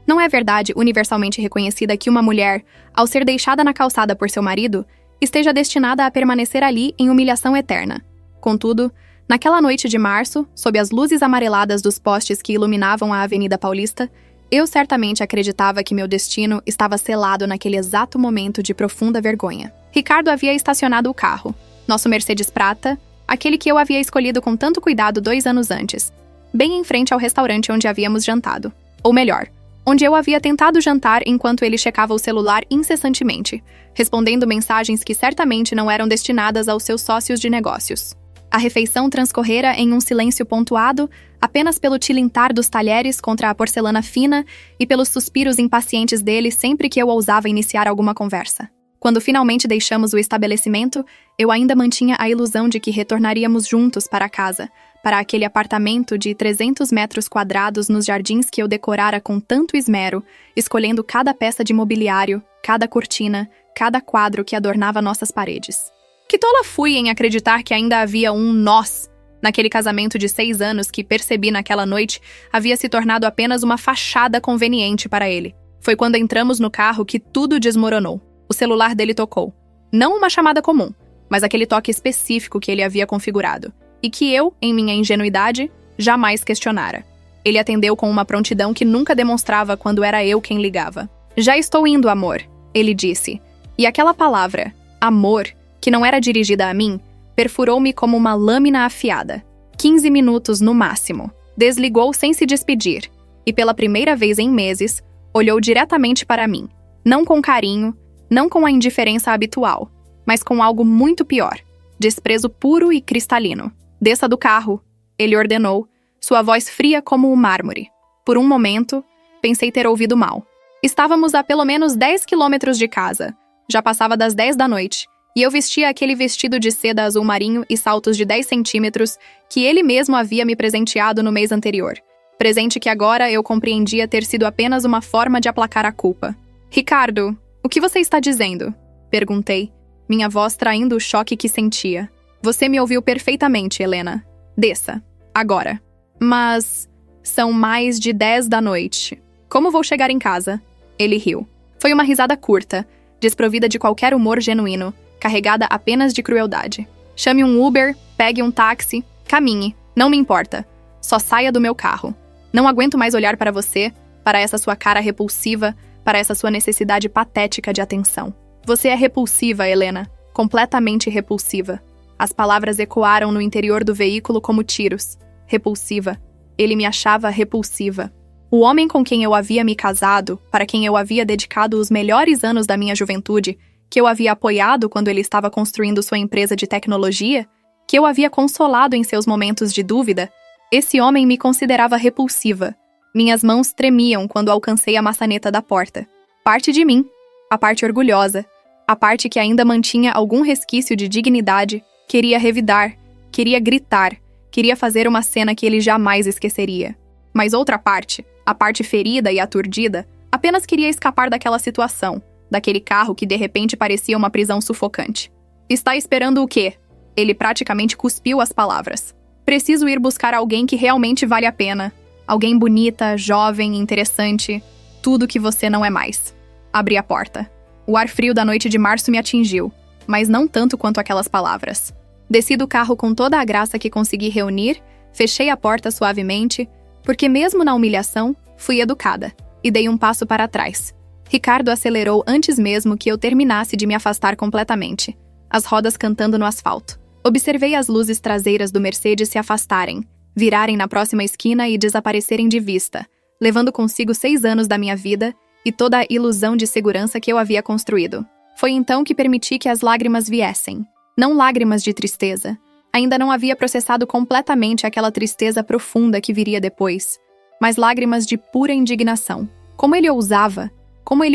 Não é verdade universalmente reconhecida que uma mulher, ao ser deixada na calçada por seu marido, esteja destinada a permanecer ali em humilhação eterna. Contudo, naquela noite de março, sob as luzes amareladas dos postes que iluminavam a Avenida Paulista, eu certamente acreditava que meu destino estava selado naquele exato momento de profunda vergonha. Ricardo havia estacionado o carro, nosso Mercedes prata, aquele que eu havia escolhido com tanto cuidado 2 anos antes, bem em frente ao restaurante onde havíamos jantado. Ou melhor, onde eu havia tentado jantar enquanto ele checava o celular incessantemente, respondendo mensagens que certamente não eram destinadas aos seus sócios de negócios. A refeição transcorrera em um silêncio pontuado, apenas pelo tilintar dos talheres contra a porcelana fina e pelos suspiros impacientes dele sempre que eu ousava iniciar alguma conversa. Quando finalmente deixamos o estabelecimento, eu ainda mantinha a ilusão de que retornaríamos juntos para casa, para aquele apartamento de 300 metros quadrados nos jardins que eu decorara com tanto esmero, escolhendo cada peça de mobiliário, cada cortina, cada quadro que adornava nossas paredes. Que tola fui em acreditar que ainda havia um nós naquele casamento de 6 anos que percebi naquela noite havia se tornado apenas uma fachada conveniente para ele. Foi quando entramos no carro que tudo desmoronou. O celular dele tocou. Não uma chamada comum, mas aquele toque específico que ele havia configurado, e que eu, em minha ingenuidade, jamais questionara. Ele atendeu com uma prontidão que nunca demonstrava quando era eu quem ligava. "Já estou indo, amor", ele disse. E aquela palavra, amor, que não era dirigida a mim, perfurou-me como uma lâmina afiada. 15 minutos no máximo. Desligou sem se despedir, e pela primeira vez em meses, olhou diretamente para mim. Não com carinho, não com a indiferença habitual, mas com algo muito pior. Desprezo puro e cristalino. "Desça do carro", ele ordenou, sua voz fria como o mármore. Por um momento, pensei ter ouvido mal. Estávamos a pelo menos 10 quilômetros de casa. Já passava das 10 da noite, e eu vestia aquele vestido de seda azul marinho e saltos de 10 centímetros que ele mesmo havia me presenteado no mês anterior. Presente que agora eu compreendia ter sido apenas uma forma de aplacar a culpa. "Ricardo, o que você está dizendo?", perguntei, minha voz traindo o choque que sentia. "Você me ouviu perfeitamente, Helena. Desça. Agora." "Mas são mais de 10 da noite. Como vou chegar em casa?" Ele riu. Foi uma risada curta, desprovida de qualquer humor genuíno, carregada apenas de crueldade. "Chame um Uber, pegue um táxi, caminhe, não me importa. Só saia do meu carro. Não aguento mais olhar para você, para essa sua cara repulsiva, para essa sua necessidade patética de atenção. Você é repulsiva, Helena, completamente repulsiva." As palavras ecoaram no interior do veículo como tiros. Repulsiva. Ele me achava repulsiva. O homem com quem eu havia me casado, para quem eu havia dedicado os melhores anos da minha juventude, que eu havia apoiado quando ele estava construindo sua empresa de tecnologia, que eu havia consolado em seus momentos de dúvida, esse homem me considerava repulsiva. Minhas mãos tremiam quando alcancei a maçaneta da porta. Parte de mim, a parte orgulhosa, a parte que ainda mantinha algum resquício de dignidade, queria revidar, queria gritar, queria fazer uma cena que ele jamais esqueceria. Mas outra parte, a parte ferida e aturdida, apenas queria escapar daquela situação, daquele carro que de repente parecia uma prisão sufocante. "Está esperando o quê?" Ele praticamente cuspiu as palavras. "Preciso ir buscar alguém que realmente vale a pena. Alguém bonita, jovem, interessante. Tudo que você não é mais." Abri a porta. O ar frio da noite de março me atingiu, mas não tanto quanto aquelas palavras. Desci do carro com toda a graça que consegui reunir, fechei a porta suavemente, porque mesmo na humilhação, fui educada, e dei um passo para trás. Ricardo acelerou antes mesmo que eu terminasse de me afastar completamente, as rodas cantando no asfalto. Observei as luzes traseiras do Mercedes se afastarem, virarem na próxima esquina e desaparecerem de vista, levando consigo 6 anos da minha vida e toda a ilusão de segurança que eu havia construído. Foi então que permiti que as lágrimas viessem. Não lágrimas de tristeza. Ainda não havia processado completamente aquela tristeza profunda que viria depois, mas lágrimas de pura indignação. Como ele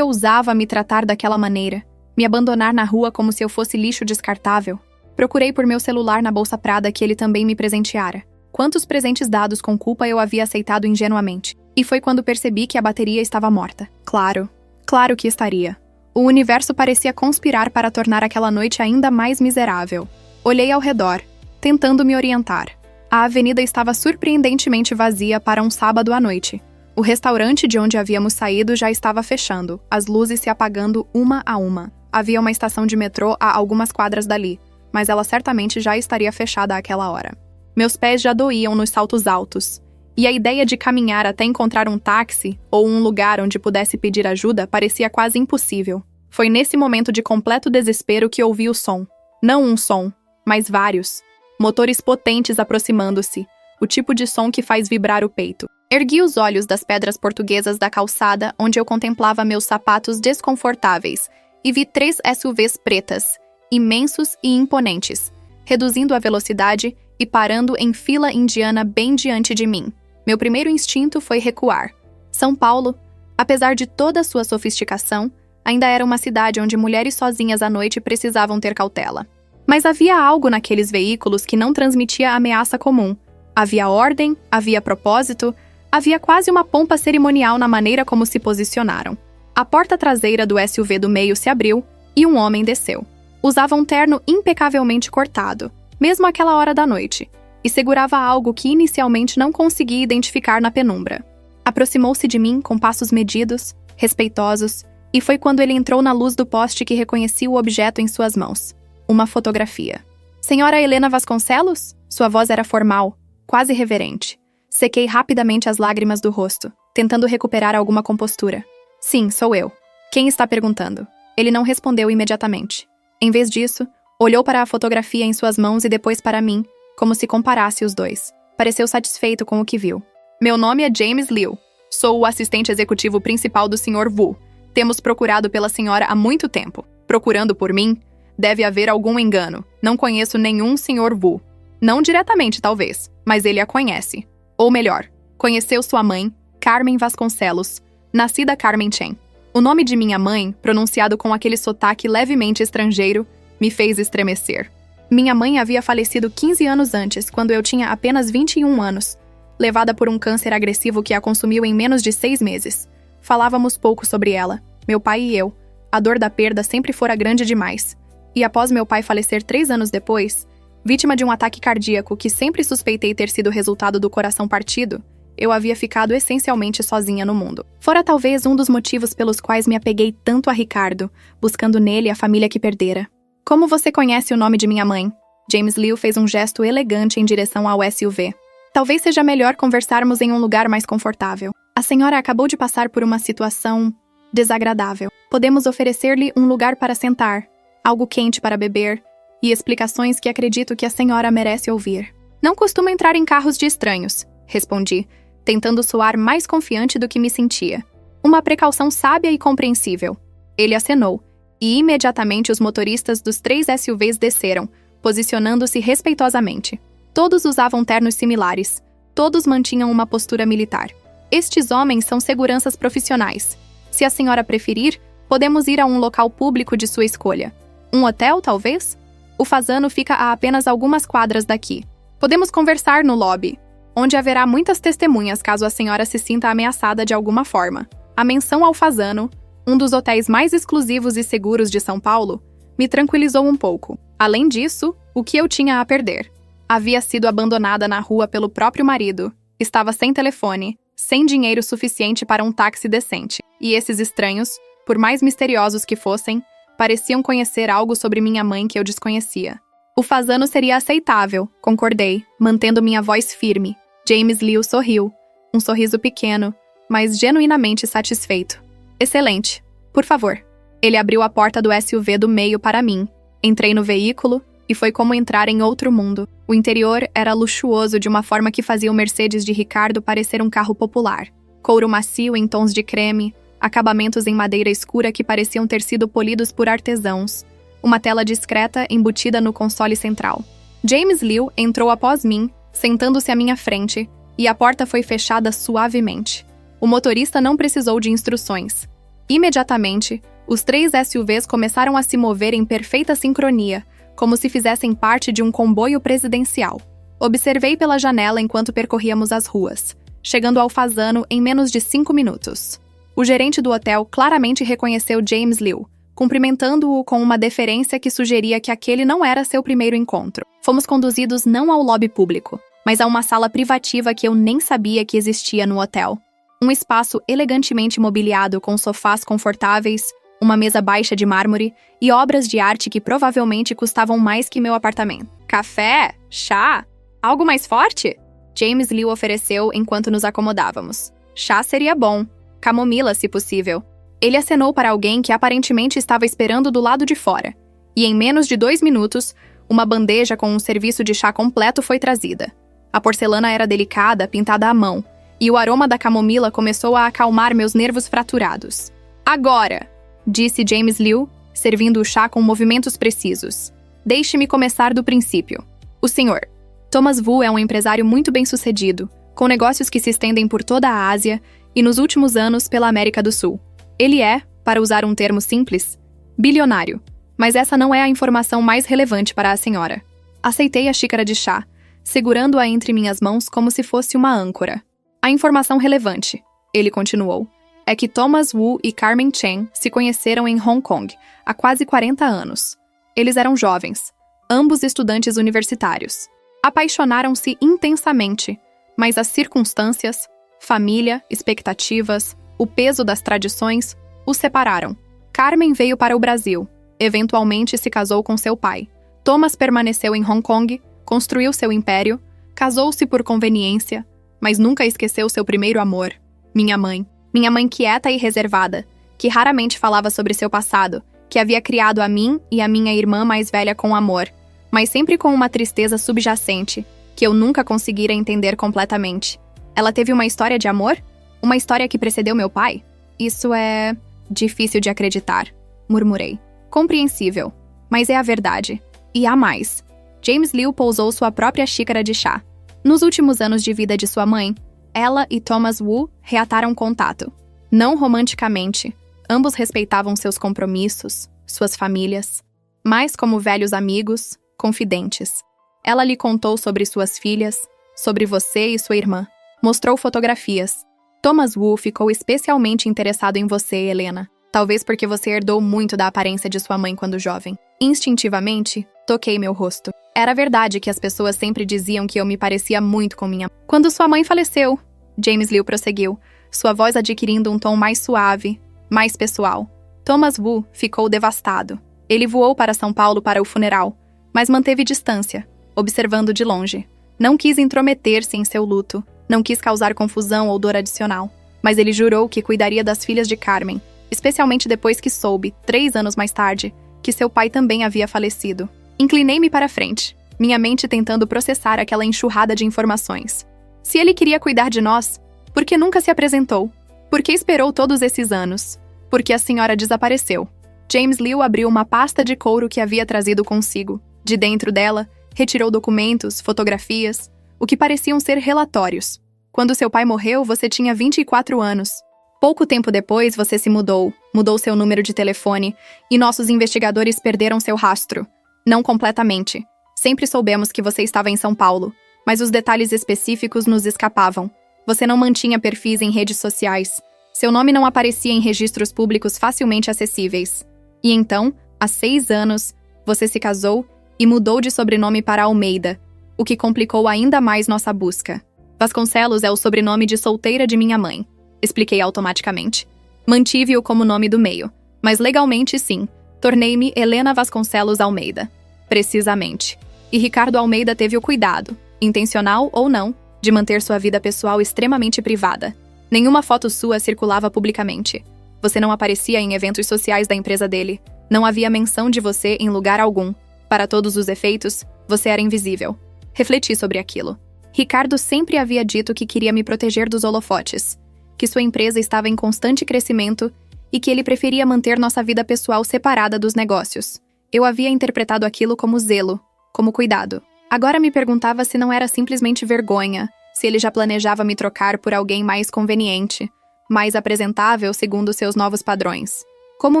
ousava me tratar daquela maneira, me abandonar na rua como se eu fosse lixo descartável. Procurei por meu celular na bolsa Prada que ele também me presenteara. Quantos presentes dados com culpa eu havia aceitado ingenuamente. E foi quando percebi que a bateria estava morta. Claro que estaria. O universo parecia conspirar para tornar aquela noite ainda mais miserável. Olhei ao redor, tentando me orientar. A avenida estava surpreendentemente vazia para um sábado à noite. O restaurante de onde havíamos saído já estava fechando, as luzes se apagando uma a uma. Havia uma estação de metrô a algumas quadras dali, mas ela certamente já estaria fechada àquela hora. Meus pés já doíam nos saltos altos, e a ideia de caminhar até encontrar um táxi ou um lugar onde pudesse pedir ajuda parecia quase impossível. Foi nesse momento de completo desespero que ouvi o som. Não um som, mas vários. Motores potentes aproximando-se, o tipo de som que faz vibrar o peito. Ergui os olhos das pedras portuguesas da calçada, onde eu contemplava meus sapatos desconfortáveis, e vi 3 SUVs pretas, imensos e imponentes, reduzindo a velocidade e parando em fila indiana bem diante de mim. Meu primeiro instinto foi recuar. São Paulo, apesar de toda a sua sofisticação, ainda era uma cidade onde mulheres sozinhas à noite precisavam ter cautela. Mas havia algo naqueles veículos que não transmitia ameaça comum. Havia ordem, havia propósito, havia quase uma pompa cerimonial na maneira como se posicionaram. A porta traseira do SUV do meio se abriu e um homem desceu. Usava um terno impecavelmente cortado, mesmo àquela hora da noite, e segurava algo que inicialmente não conseguia identificar na penumbra. Aproximou-se de mim com passos medidos, respeitosos, e foi quando ele entrou na luz do poste que reconheci o objeto em suas mãos. Uma fotografia. Senhora Helena Vasconcelos? Sua voz era formal, quase reverente. Sequei rapidamente as lágrimas do rosto, tentando recuperar alguma compostura. Sim, sou eu. Quem está perguntando? Ele não respondeu imediatamente. Em vez disso, olhou para a fotografia em suas mãos e depois para mim, como se comparasse os dois. Pareceu satisfeito com o que viu. Meu nome é James Liu. Sou o assistente executivo principal do Sr. Wu. Temos procurado pela senhora há muito tempo. Procurando por mim? Deve haver algum engano. Não conheço nenhum Sr. Wu. Não diretamente, talvez, mas ele a conhece. Ou melhor, conheceu sua mãe, Carmen Vasconcelos, nascida Carmen Chen. O nome de minha mãe, pronunciado com aquele sotaque levemente estrangeiro, me fez estremecer. Minha mãe havia falecido 15 anos antes, quando eu tinha apenas 21 anos, levada por um câncer agressivo que a consumiu em menos de 6 meses. Falávamos pouco sobre ela, meu pai e eu. A dor da perda sempre fora grande demais. E após meu pai falecer 3 anos depois, vítima de um ataque cardíaco que sempre suspeitei ter sido resultado do coração partido, eu havia ficado essencialmente sozinha no mundo. Fora talvez um dos motivos pelos quais me apeguei tanto a Ricardo, buscando nele a família que perdera. Como você conhece o nome de minha mãe? James Liu fez um gesto elegante em direção ao SUV. Talvez seja melhor conversarmos em um lugar mais confortável. A senhora acabou de passar por uma situação desagradável. Podemos oferecer-lhe um lugar para sentar, algo quente para beber e explicações que acredito que a senhora merece ouvir. Não costumo entrar em carros de estranhos, respondi, tentando soar mais confiante do que me sentia. Uma precaução sábia e compreensível. Ele acenou, e imediatamente os motoristas dos 3 SUVs desceram, posicionando-se respeitosamente. Todos usavam ternos similares. Todos mantinham uma postura militar. Estes homens são seguranças profissionais. Se a senhora preferir, podemos ir a um local público de sua escolha. Um hotel, talvez? O Fasano fica a apenas algumas quadras daqui. Podemos conversar no lobby, onde haverá muitas testemunhas caso a senhora se sinta ameaçada de alguma forma. A menção ao Fasano, um dos hotéis mais exclusivos e seguros de São Paulo, me tranquilizou um pouco. Além disso, o que eu tinha a perder? Havia sido abandonada na rua pelo próprio marido, estava sem telefone, sem dinheiro suficiente para um táxi decente. E esses estranhos, por mais misteriosos que fossem, pareciam conhecer algo sobre minha mãe que eu desconhecia. O Fasano seria aceitável, concordei, mantendo minha voz firme. James Liu sorriu, um sorriso pequeno, mas genuinamente satisfeito. Excelente. Por favor. Ele abriu a porta do SUV do meio para mim. Entrei no veículo e foi como entrar em outro mundo. O interior era luxuoso de uma forma que fazia o Mercedes de Ricardo parecer um carro popular. Couro macio em tons de creme, acabamentos em madeira escura que pareciam ter sido polidos por artesãos, uma tela discreta embutida no console central. James Liu entrou após mim, sentando-se à minha frente, e a porta foi fechada suavemente. O motorista não precisou de instruções. Imediatamente, os 3 SUVs começaram a se mover em perfeita sincronia, como se fizessem parte de um comboio presidencial. Observei pela janela enquanto percorríamos as ruas, chegando ao Fasano em menos de 5 minutos. O gerente do hotel claramente reconheceu James Liu, cumprimentando-o com uma deferência que sugeria que aquele não era seu primeiro encontro. Fomos conduzidos não ao lobby público, mas a uma sala privativa que eu nem sabia que existia no hotel. Um espaço elegantemente mobiliado com sofás confortáveis, uma mesa baixa de mármore e obras de arte que provavelmente custavam mais que meu apartamento. Café? Chá? Algo mais forte? James Liu ofereceu enquanto nos acomodávamos. Chá seria bom. Camomila, se possível. Ele acenou para alguém que aparentemente estava esperando do lado de fora. E em menos de 2 minutos, uma bandeja com um serviço de chá completo foi trazida. A porcelana era delicada, pintada à mão, e o aroma da camomila começou a acalmar meus nervos fraturados. Agora! Disse James Liu, servindo o chá com movimentos precisos. Deixe-me começar do princípio. O senhor Thomas Wu é um empresário muito bem-sucedido, com negócios que se estendem por toda a Ásia e, nos últimos anos, pela América do Sul. Ele é, para usar um termo simples, bilionário. Mas essa não é a informação mais relevante para a senhora. Aceitei a xícara de chá, segurando-a entre minhas mãos como se fosse uma âncora. A informação relevante, ele continuou, é que Thomas Wu e Carmen Chen se conheceram em Hong Kong há quase 40 anos. Eles eram jovens, ambos estudantes universitários. Apaixonaram-se intensamente, mas as circunstâncias, família, expectativas, o peso das tradições, os separaram. Carmen veio para o Brasil, eventualmente se casou com seu pai. Thomas permaneceu em Hong Kong, construiu seu império, casou-se por conveniência, mas nunca esqueceu seu primeiro amor, minha mãe. Minha mãe quieta e reservada, que raramente falava sobre seu passado, que havia criado a mim e a minha irmã mais velha com amor, mas sempre com uma tristeza subjacente, que eu nunca conseguira entender completamente. Ela teve uma história de amor? Uma história que precedeu meu pai? Isso é difícil de acreditar, murmurei. Compreensível, mas é a verdade. E há mais. James Liu pousou sua própria xícara de chá. Nos últimos anos de vida de sua mãe, ela e Thomas Wu reataram contato. Não romanticamente, ambos respeitavam seus compromissos, suas famílias, mas como velhos amigos, confidentes. Ela lhe contou sobre suas filhas, sobre você e sua irmã. Mostrou fotografias. Thomas Wu ficou especialmente interessado em você, Helena. Talvez porque você herdou muito da aparência de sua mãe quando jovem. Instintivamente, toquei meu rosto. Era verdade que as pessoas sempre diziam que eu me parecia muito com minha mãe. Quando sua mãe faleceu, James Liu prosseguiu, sua voz adquirindo um tom mais suave, mais pessoal. Thomas Wu ficou devastado. Ele voou para São Paulo para o funeral, mas manteve distância, observando de longe. Não quis intrometer-se em seu luto, não quis causar confusão ou dor adicional, mas ele jurou que cuidaria das filhas de Carmen, especialmente depois que soube, 3 anos mais tarde, que seu pai também havia falecido. Inclinei-me para frente, minha mente tentando processar aquela enxurrada de informações. Se ele queria cuidar de nós, por que nunca se apresentou? Por que esperou todos esses anos? Por que a senhora desapareceu? James Liu abriu uma pasta de couro que havia trazido consigo. De dentro dela, retirou documentos, fotografias, o que pareciam ser relatórios. Quando seu pai morreu, você tinha 24 anos. Pouco tempo depois, você se mudou seu número de telefone, e nossos investigadores perderam seu rastro. Não completamente. Sempre soubemos que você estava em São Paulo, mas os detalhes específicos nos escapavam. Você não mantinha perfis em redes sociais. Seu nome não aparecia em registros públicos facilmente acessíveis. E então, há 6 anos, você se casou e mudou de sobrenome para Almeida, o que complicou ainda mais nossa busca. Vasconcelos é o sobrenome de solteira de minha mãe, expliquei automaticamente. Mantive-o como nome do meio, mas legalmente sim, tornei-me Helena Vasconcelos Almeida. Precisamente. E Ricardo Almeida teve o cuidado, intencional ou não, de manter sua vida pessoal extremamente privada. Nenhuma foto sua circulava publicamente. Você não aparecia em eventos sociais da empresa dele. Não havia menção de você em lugar algum. Para todos os efeitos, você era invisível. Refleti sobre aquilo. Ricardo sempre havia dito que queria me proteger dos holofotes, que sua empresa estava em constante crescimento e que ele preferia manter nossa vida pessoal separada dos negócios. Eu havia interpretado aquilo como zelo, como cuidado. Agora me perguntava se não era simplesmente vergonha, se ele já planejava me trocar por alguém mais conveniente, mais apresentável segundo seus novos padrões. Como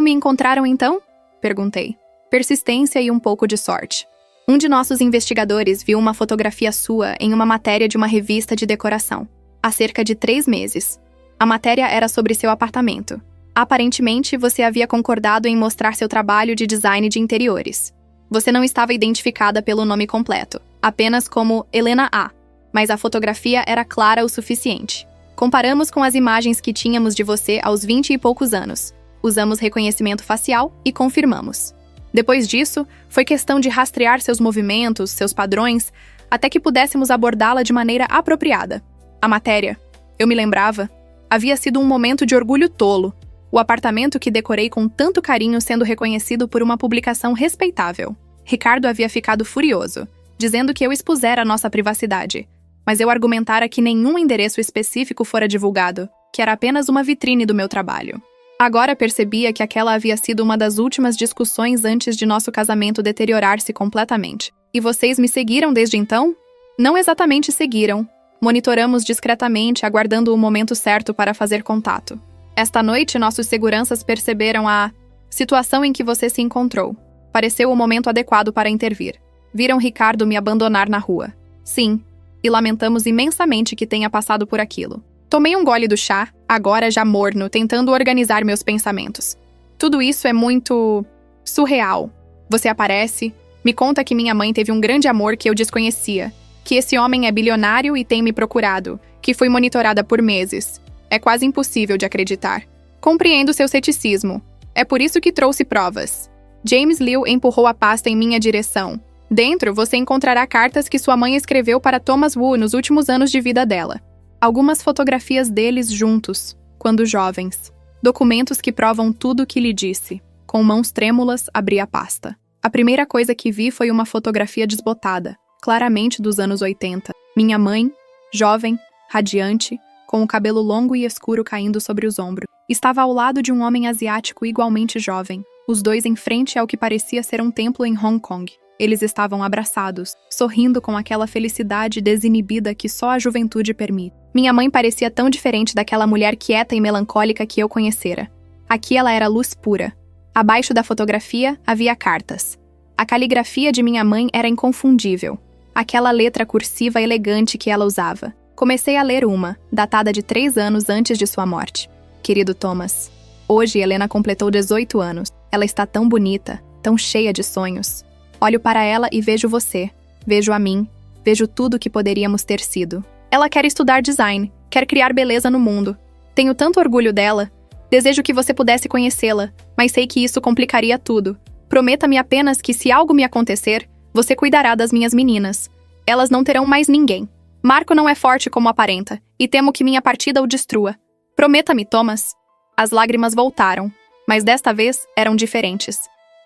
me encontraram então? Perguntei. Persistência e um pouco de sorte. Um de nossos investigadores viu uma fotografia sua em uma matéria de uma revista de decoração, há cerca de 3 meses. A matéria era sobre seu apartamento. Aparentemente, você havia concordado em mostrar seu trabalho de design de interiores. Você não estava identificada pelo nome completo, apenas como Helena A., mas a fotografia era clara o suficiente. Comparamos com as imagens que tínhamos de você aos 20 e poucos anos. Usamos reconhecimento facial e confirmamos. Depois disso, foi questão de rastrear seus movimentos, seus padrões, até que pudéssemos abordá-la de maneira apropriada. A matéria, eu me lembrava, havia sido um momento de orgulho tolo. O apartamento que decorei com tanto carinho sendo reconhecido por uma publicação respeitável. Ricardo havia ficado furioso, dizendo que eu expusera nossa privacidade. Mas eu argumentara que nenhum endereço específico fora divulgado, que era apenas uma vitrine do meu trabalho. Agora percebia que aquela havia sido uma das últimas discussões antes de nosso casamento deteriorar-se completamente. E vocês me seguiram desde então? Não exatamente seguiram. Monitoramos discretamente, aguardando o momento certo para fazer contato. Esta noite, nossos seguranças perceberam a situação em que você se encontrou. Pareceu o momento adequado para intervir. Viram Ricardo me abandonar na rua. Sim, e lamentamos imensamente que tenha passado por aquilo. Tomei um gole do chá, agora já morno, tentando organizar meus pensamentos. Tudo isso é muito surreal. Você aparece, me conta que minha mãe teve um grande amor que eu desconhecia, que esse homem é bilionário e tem me procurado, que fui monitorada por meses. É quase impossível de acreditar. Compreendo seu ceticismo. É por isso que trouxe provas. James Liu empurrou a pasta em minha direção. Dentro, você encontrará cartas que sua mãe escreveu para Thomas Wu nos últimos anos de vida dela. Algumas fotografias deles juntos, quando jovens. Documentos que provam tudo o que lhe disse. Com mãos trêmulas, abri a pasta. A primeira coisa que vi foi uma fotografia desbotada, claramente dos anos 80. Minha mãe, jovem, radiante, com o cabelo longo e escuro caindo sobre os ombros. Estava ao lado de um homem asiático igualmente jovem, os dois em frente ao que parecia ser um templo em Hong Kong. Eles estavam abraçados, sorrindo com aquela felicidade desinibida que só a juventude permite. Minha mãe parecia tão diferente daquela mulher quieta e melancólica que eu conhecera. Aqui ela era luz pura. Abaixo da fotografia havia cartas. A caligrafia de minha mãe era inconfundível. Aquela letra cursiva elegante que ela usava. Comecei a ler uma, datada de 3 anos antes de sua morte. Querido Thomas, hoje Helena completou 18 anos. Ela está tão bonita, tão cheia de sonhos. Olho para ela e vejo você. Vejo a mim. Vejo tudo o que poderíamos ter sido. Ela quer estudar design. Quer criar beleza no mundo. Tenho tanto orgulho dela. Desejo que você pudesse conhecê-la, mas sei que isso complicaria tudo. Prometa-me apenas que, se algo me acontecer, você cuidará das minhas meninas. Elas não terão mais ninguém. Marco não é forte como aparenta, e temo que minha partida o destrua. Prometa-me, Thomas. As lágrimas voltaram, mas desta vez eram diferentes.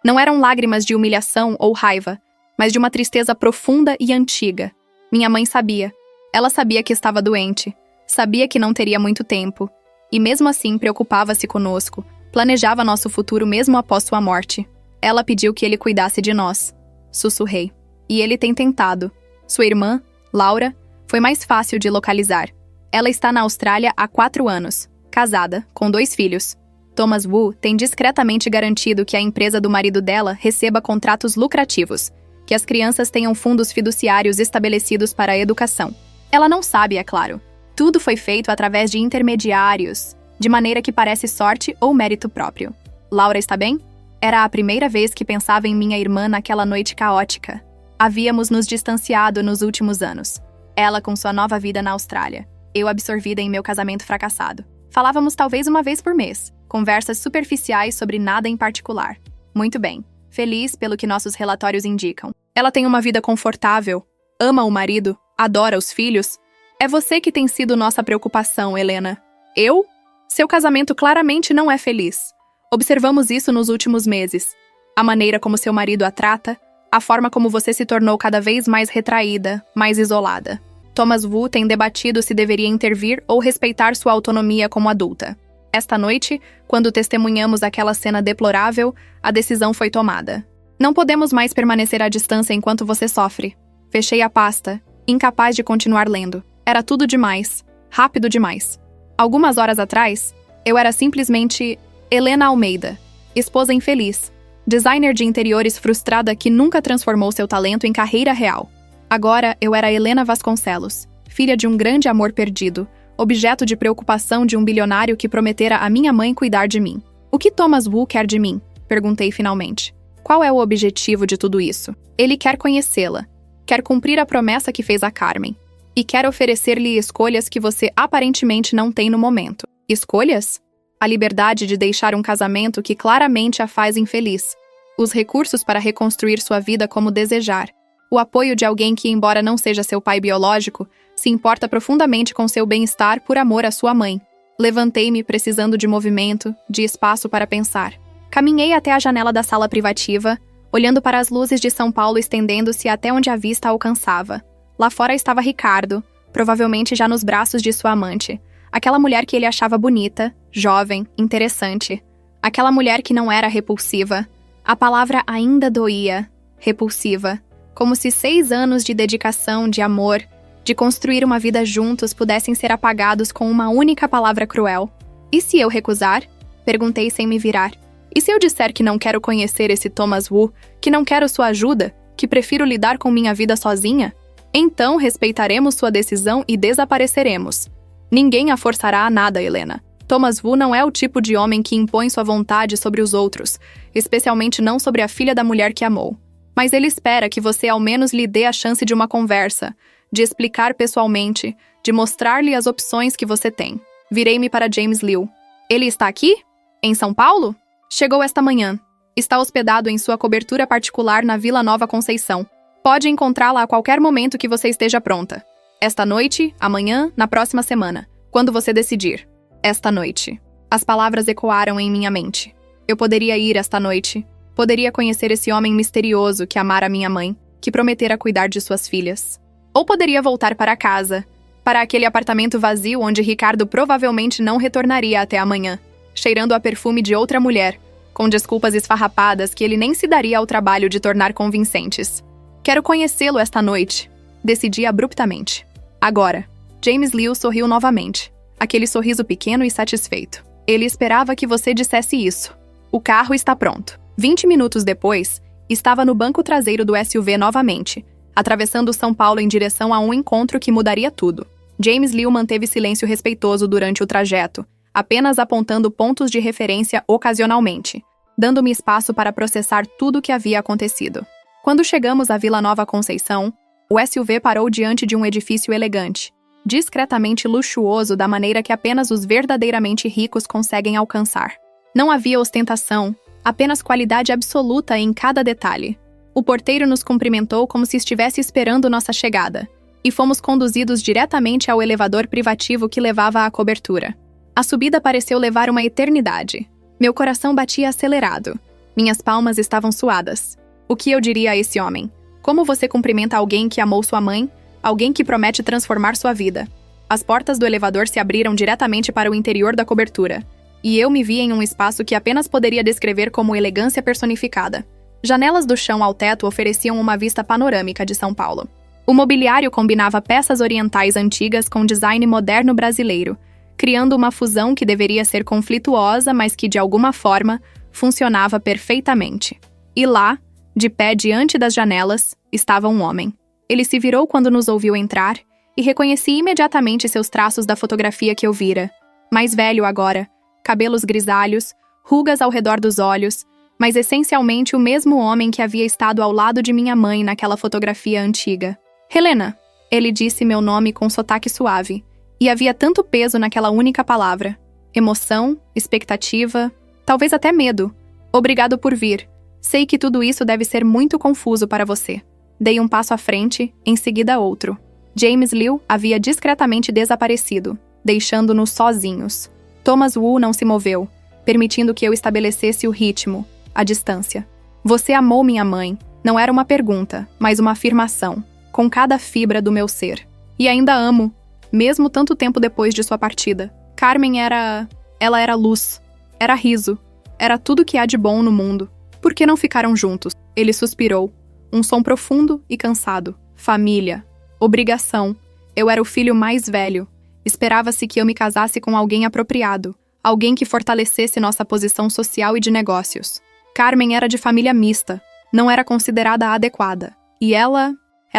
Não eram lágrimas de humilhação ou raiva, mas de uma tristeza profunda e antiga. Minha mãe sabia. Ela sabia que estava doente. Sabia que não teria muito tempo. E mesmo assim preocupava-se conosco. Planejava nosso futuro mesmo após sua morte. Ela pediu que ele cuidasse de nós. Sussurrei. E ele tem tentado. Sua irmã, Laura, foi mais fácil de localizar. Ela está na Austrália há 4 anos. Casada, com 2 filhos. Thomas Wu tem discretamente garantido que a empresa do marido dela receba contratos lucrativos, que as crianças tenham fundos fiduciários estabelecidos para a educação. Ela não sabe, é claro. Tudo foi feito através de intermediários, de maneira que parece sorte ou mérito próprio. Laura está bem? Era a primeira vez que pensava em minha irmã naquela noite caótica. Havíamos nos distanciado nos últimos anos. Ela com sua nova vida na Austrália. Eu absorvida em meu casamento fracassado. Falávamos talvez uma vez por mês. Conversas superficiais sobre nada em particular. Muito bem. Feliz pelo que nossos relatórios indicam. Ela tem uma vida confortável, ama o marido, adora os filhos. É você que tem sido nossa preocupação, Helena. Eu? Seu casamento claramente não é feliz. Observamos isso nos últimos meses. A maneira como seu marido a trata, a forma como você se tornou cada vez mais retraída, mais isolada. Thomas Wu tem debatido se deveria intervir ou respeitar sua autonomia como adulta. Esta noite, quando testemunhamos aquela cena deplorável, a decisão foi tomada. Não podemos mais permanecer à distância enquanto você sofre. Fechei a pasta, incapaz de continuar lendo. Era tudo demais, rápido demais. Algumas horas atrás, eu era simplesmente Helena Almeida, esposa infeliz, designer de interiores frustrada que nunca transformou seu talento em carreira real. Agora eu era Helena Vasconcelos, filha de um grande amor perdido, objeto de preocupação de um bilionário que prometera a minha mãe cuidar de mim. O que Thomas Wu quer de mim? Perguntei finalmente. Qual é o objetivo de tudo isso? Ele quer conhecê-la. Quer cumprir a promessa que fez a Carmen. e quer oferecer-lhe escolhas que você aparentemente não tem no momento. Escolhas? A liberdade de deixar um casamento que claramente a faz infeliz. Os recursos para reconstruir sua vida como desejar. O apoio de alguém que, embora não seja seu pai biológico, se importa profundamente com seu bem-estar por amor à sua mãe. Levantei-me precisando de movimento, de espaço para pensar. Caminhei até a janela da sala privativa, olhando para as luzes de São Paulo estendendo-se até onde a vista alcançava. Lá fora estava Ricardo, provavelmente já nos braços de sua amante. Aquela mulher que ele achava bonita, jovem, interessante. Aquela mulher que não era repulsiva. A palavra ainda doía. Repulsiva. Como se 6 anos de dedicação, de amor, de construir uma vida juntos pudessem ser apagados com uma única palavra cruel. E se eu recusar? Perguntei sem me virar. E se eu disser que não quero conhecer esse Thomas Wu, que não quero sua ajuda, que prefiro lidar com minha vida sozinha? Então respeitaremos sua decisão e desapareceremos. Ninguém a forçará a nada, Helena. Thomas Wu não é o tipo de homem que impõe sua vontade sobre os outros, especialmente não sobre a filha da mulher que amou. Mas ele espera que você ao menos lhe dê a chance de uma conversa, de explicar pessoalmente, de mostrar-lhe as opções que você tem. Virei-me para James Liu. Ele está aqui? Em São Paulo? Chegou esta manhã. Está hospedado em sua cobertura particular na Vila Nova Conceição. Pode encontrá-la a qualquer momento que você esteja pronta. Esta noite, amanhã, na próxima semana. Quando você decidir. Esta noite. As palavras ecoaram em minha mente. Eu poderia ir esta noite. Poderia conhecer esse homem misterioso que amara minha mãe, que prometera cuidar de suas filhas. Ou poderia voltar para casa, para aquele apartamento vazio onde Ricardo provavelmente não retornaria até amanhã, cheirando a perfume de outra mulher, com desculpas esfarrapadas que ele nem se daria ao trabalho de tornar convincentes. Quero conhecê-lo esta noite. Decidi abruptamente. Agora. James Liu sorriu novamente. Aquele sorriso pequeno e satisfeito. Ele esperava que você dissesse isso. O carro está pronto. 20 minutos depois, estava no banco traseiro do SUV novamente, atravessando São Paulo em direção a um encontro que mudaria tudo. James Liu manteve silêncio respeitoso durante o trajeto, apenas apontando pontos de referência ocasionalmente, dando-me espaço para processar tudo o que havia acontecido. Quando chegamos à Vila Nova Conceição, o SUV parou diante de um edifício elegante, discretamente luxuoso da maneira que apenas os verdadeiramente ricos conseguem alcançar. Não havia ostentação, apenas qualidade absoluta em cada detalhe. O porteiro nos cumprimentou como se estivesse esperando nossa chegada, e fomos conduzidos diretamente ao elevador privativo que levava à cobertura. A subida pareceu levar uma eternidade. Meu coração batia acelerado. Minhas palmas estavam suadas. O que eu diria a esse homem? Como você cumprimenta alguém que amou sua mãe, alguém que promete transformar sua vida? As portas do elevador se abriram diretamente para o interior da cobertura, e eu me vi em um espaço que apenas poderia descrever como elegância personificada. Janelas do chão ao teto ofereciam uma vista panorâmica de São Paulo. O mobiliário combinava peças orientais antigas com design moderno brasileiro, criando uma fusão que deveria ser conflituosa, mas que, de alguma forma, funcionava perfeitamente. E lá, de pé diante das janelas, estava um homem. Ele se virou quando nos ouviu entrar e reconheci imediatamente seus traços da fotografia que eu vira. Mais velho agora, cabelos grisalhos, rugas ao redor dos olhos, mas essencialmente o mesmo homem que havia estado ao lado de minha mãe naquela fotografia antiga. Helena, ele disse meu nome com sotaque suave, e havia tanto peso naquela única palavra. Emoção, expectativa, talvez até medo. Obrigado por vir. Sei que tudo isso deve ser muito confuso para você. Dei um passo à frente, em seguida outro. James Liu havia discretamente desaparecido, deixando-nos sozinhos. Thomas Wu não se moveu, permitindo que eu estabelecesse o ritmo, a distância. Você amou minha mãe. Não era uma pergunta, mas uma afirmação, com cada fibra do meu ser. E ainda amo, mesmo tanto tempo depois de sua partida. Carmen era... ela era luz, era riso, era tudo que há de bom no mundo. Por que não ficaram juntos? Ele suspirou. Um som profundo e cansado. Família. Obrigação. Eu era o filho mais velho. Esperava-se que eu me casasse com alguém apropriado. Alguém que fortalecesse nossa posição social e de negócios. Carmen era de família mista. Não era considerada adequada. E ela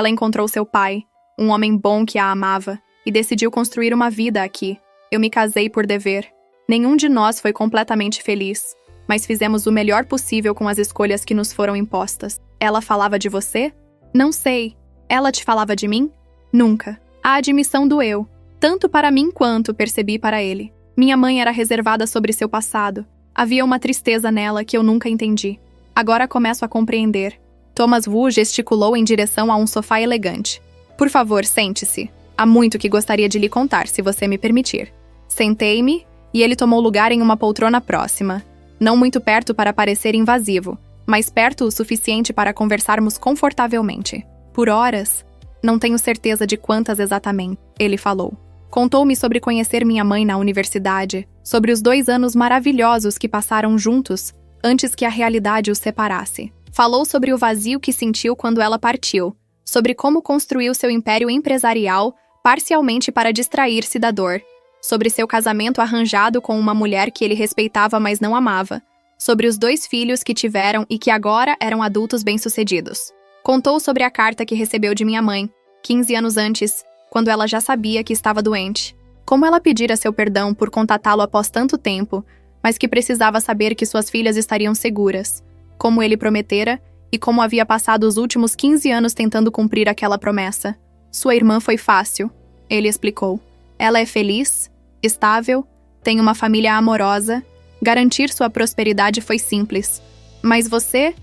encontrou seu pai, um homem bom que a amava, e decidiu construir uma vida aqui. Eu me casei por dever. Nenhum de nós foi completamente feliz. Mas fizemos o melhor possível com as escolhas que nos foram impostas. Ela falava de você? Não sei. Ela te falava de mim? Nunca. A admissão doeu, tanto para mim quanto percebi para ele. Minha mãe era reservada sobre seu passado. Havia uma tristeza nela que eu nunca entendi. Agora começo a compreender. Thomas Wu gesticulou em direção a um sofá elegante. Por favor, sente-se. Há muito que gostaria de lhe contar, se você me permitir. Sentei-me e ele tomou lugar em uma poltrona próxima. Não muito perto para parecer invasivo, mas perto o suficiente para conversarmos confortavelmente. Por horas, não tenho certeza de quantas exatamente, ele falou. Contou-me sobre conhecer minha mãe na universidade, sobre os 2 anos maravilhosos que passaram juntos, antes que a realidade os separasse. Falou sobre o vazio que sentiu quando ela partiu, sobre como construiu seu império empresarial, parcialmente para distrair-se da dor, sobre seu casamento arranjado com uma mulher que ele respeitava mas não amava, sobre os 2 filhos que tiveram e que agora eram adultos bem-sucedidos. Contou sobre a carta que recebeu de minha mãe, 15 anos antes, quando ela já sabia que estava doente. Como ela pedira seu perdão por contatá-lo após tanto tempo, mas que precisava saber que suas filhas estariam seguras, como ele prometera e como havia passado os últimos 15 anos tentando cumprir aquela promessa. Sua irmã foi fácil, ele explicou. Ela é feliz, estável, tem uma família amorosa, garantir sua prosperidade foi simples. Mas você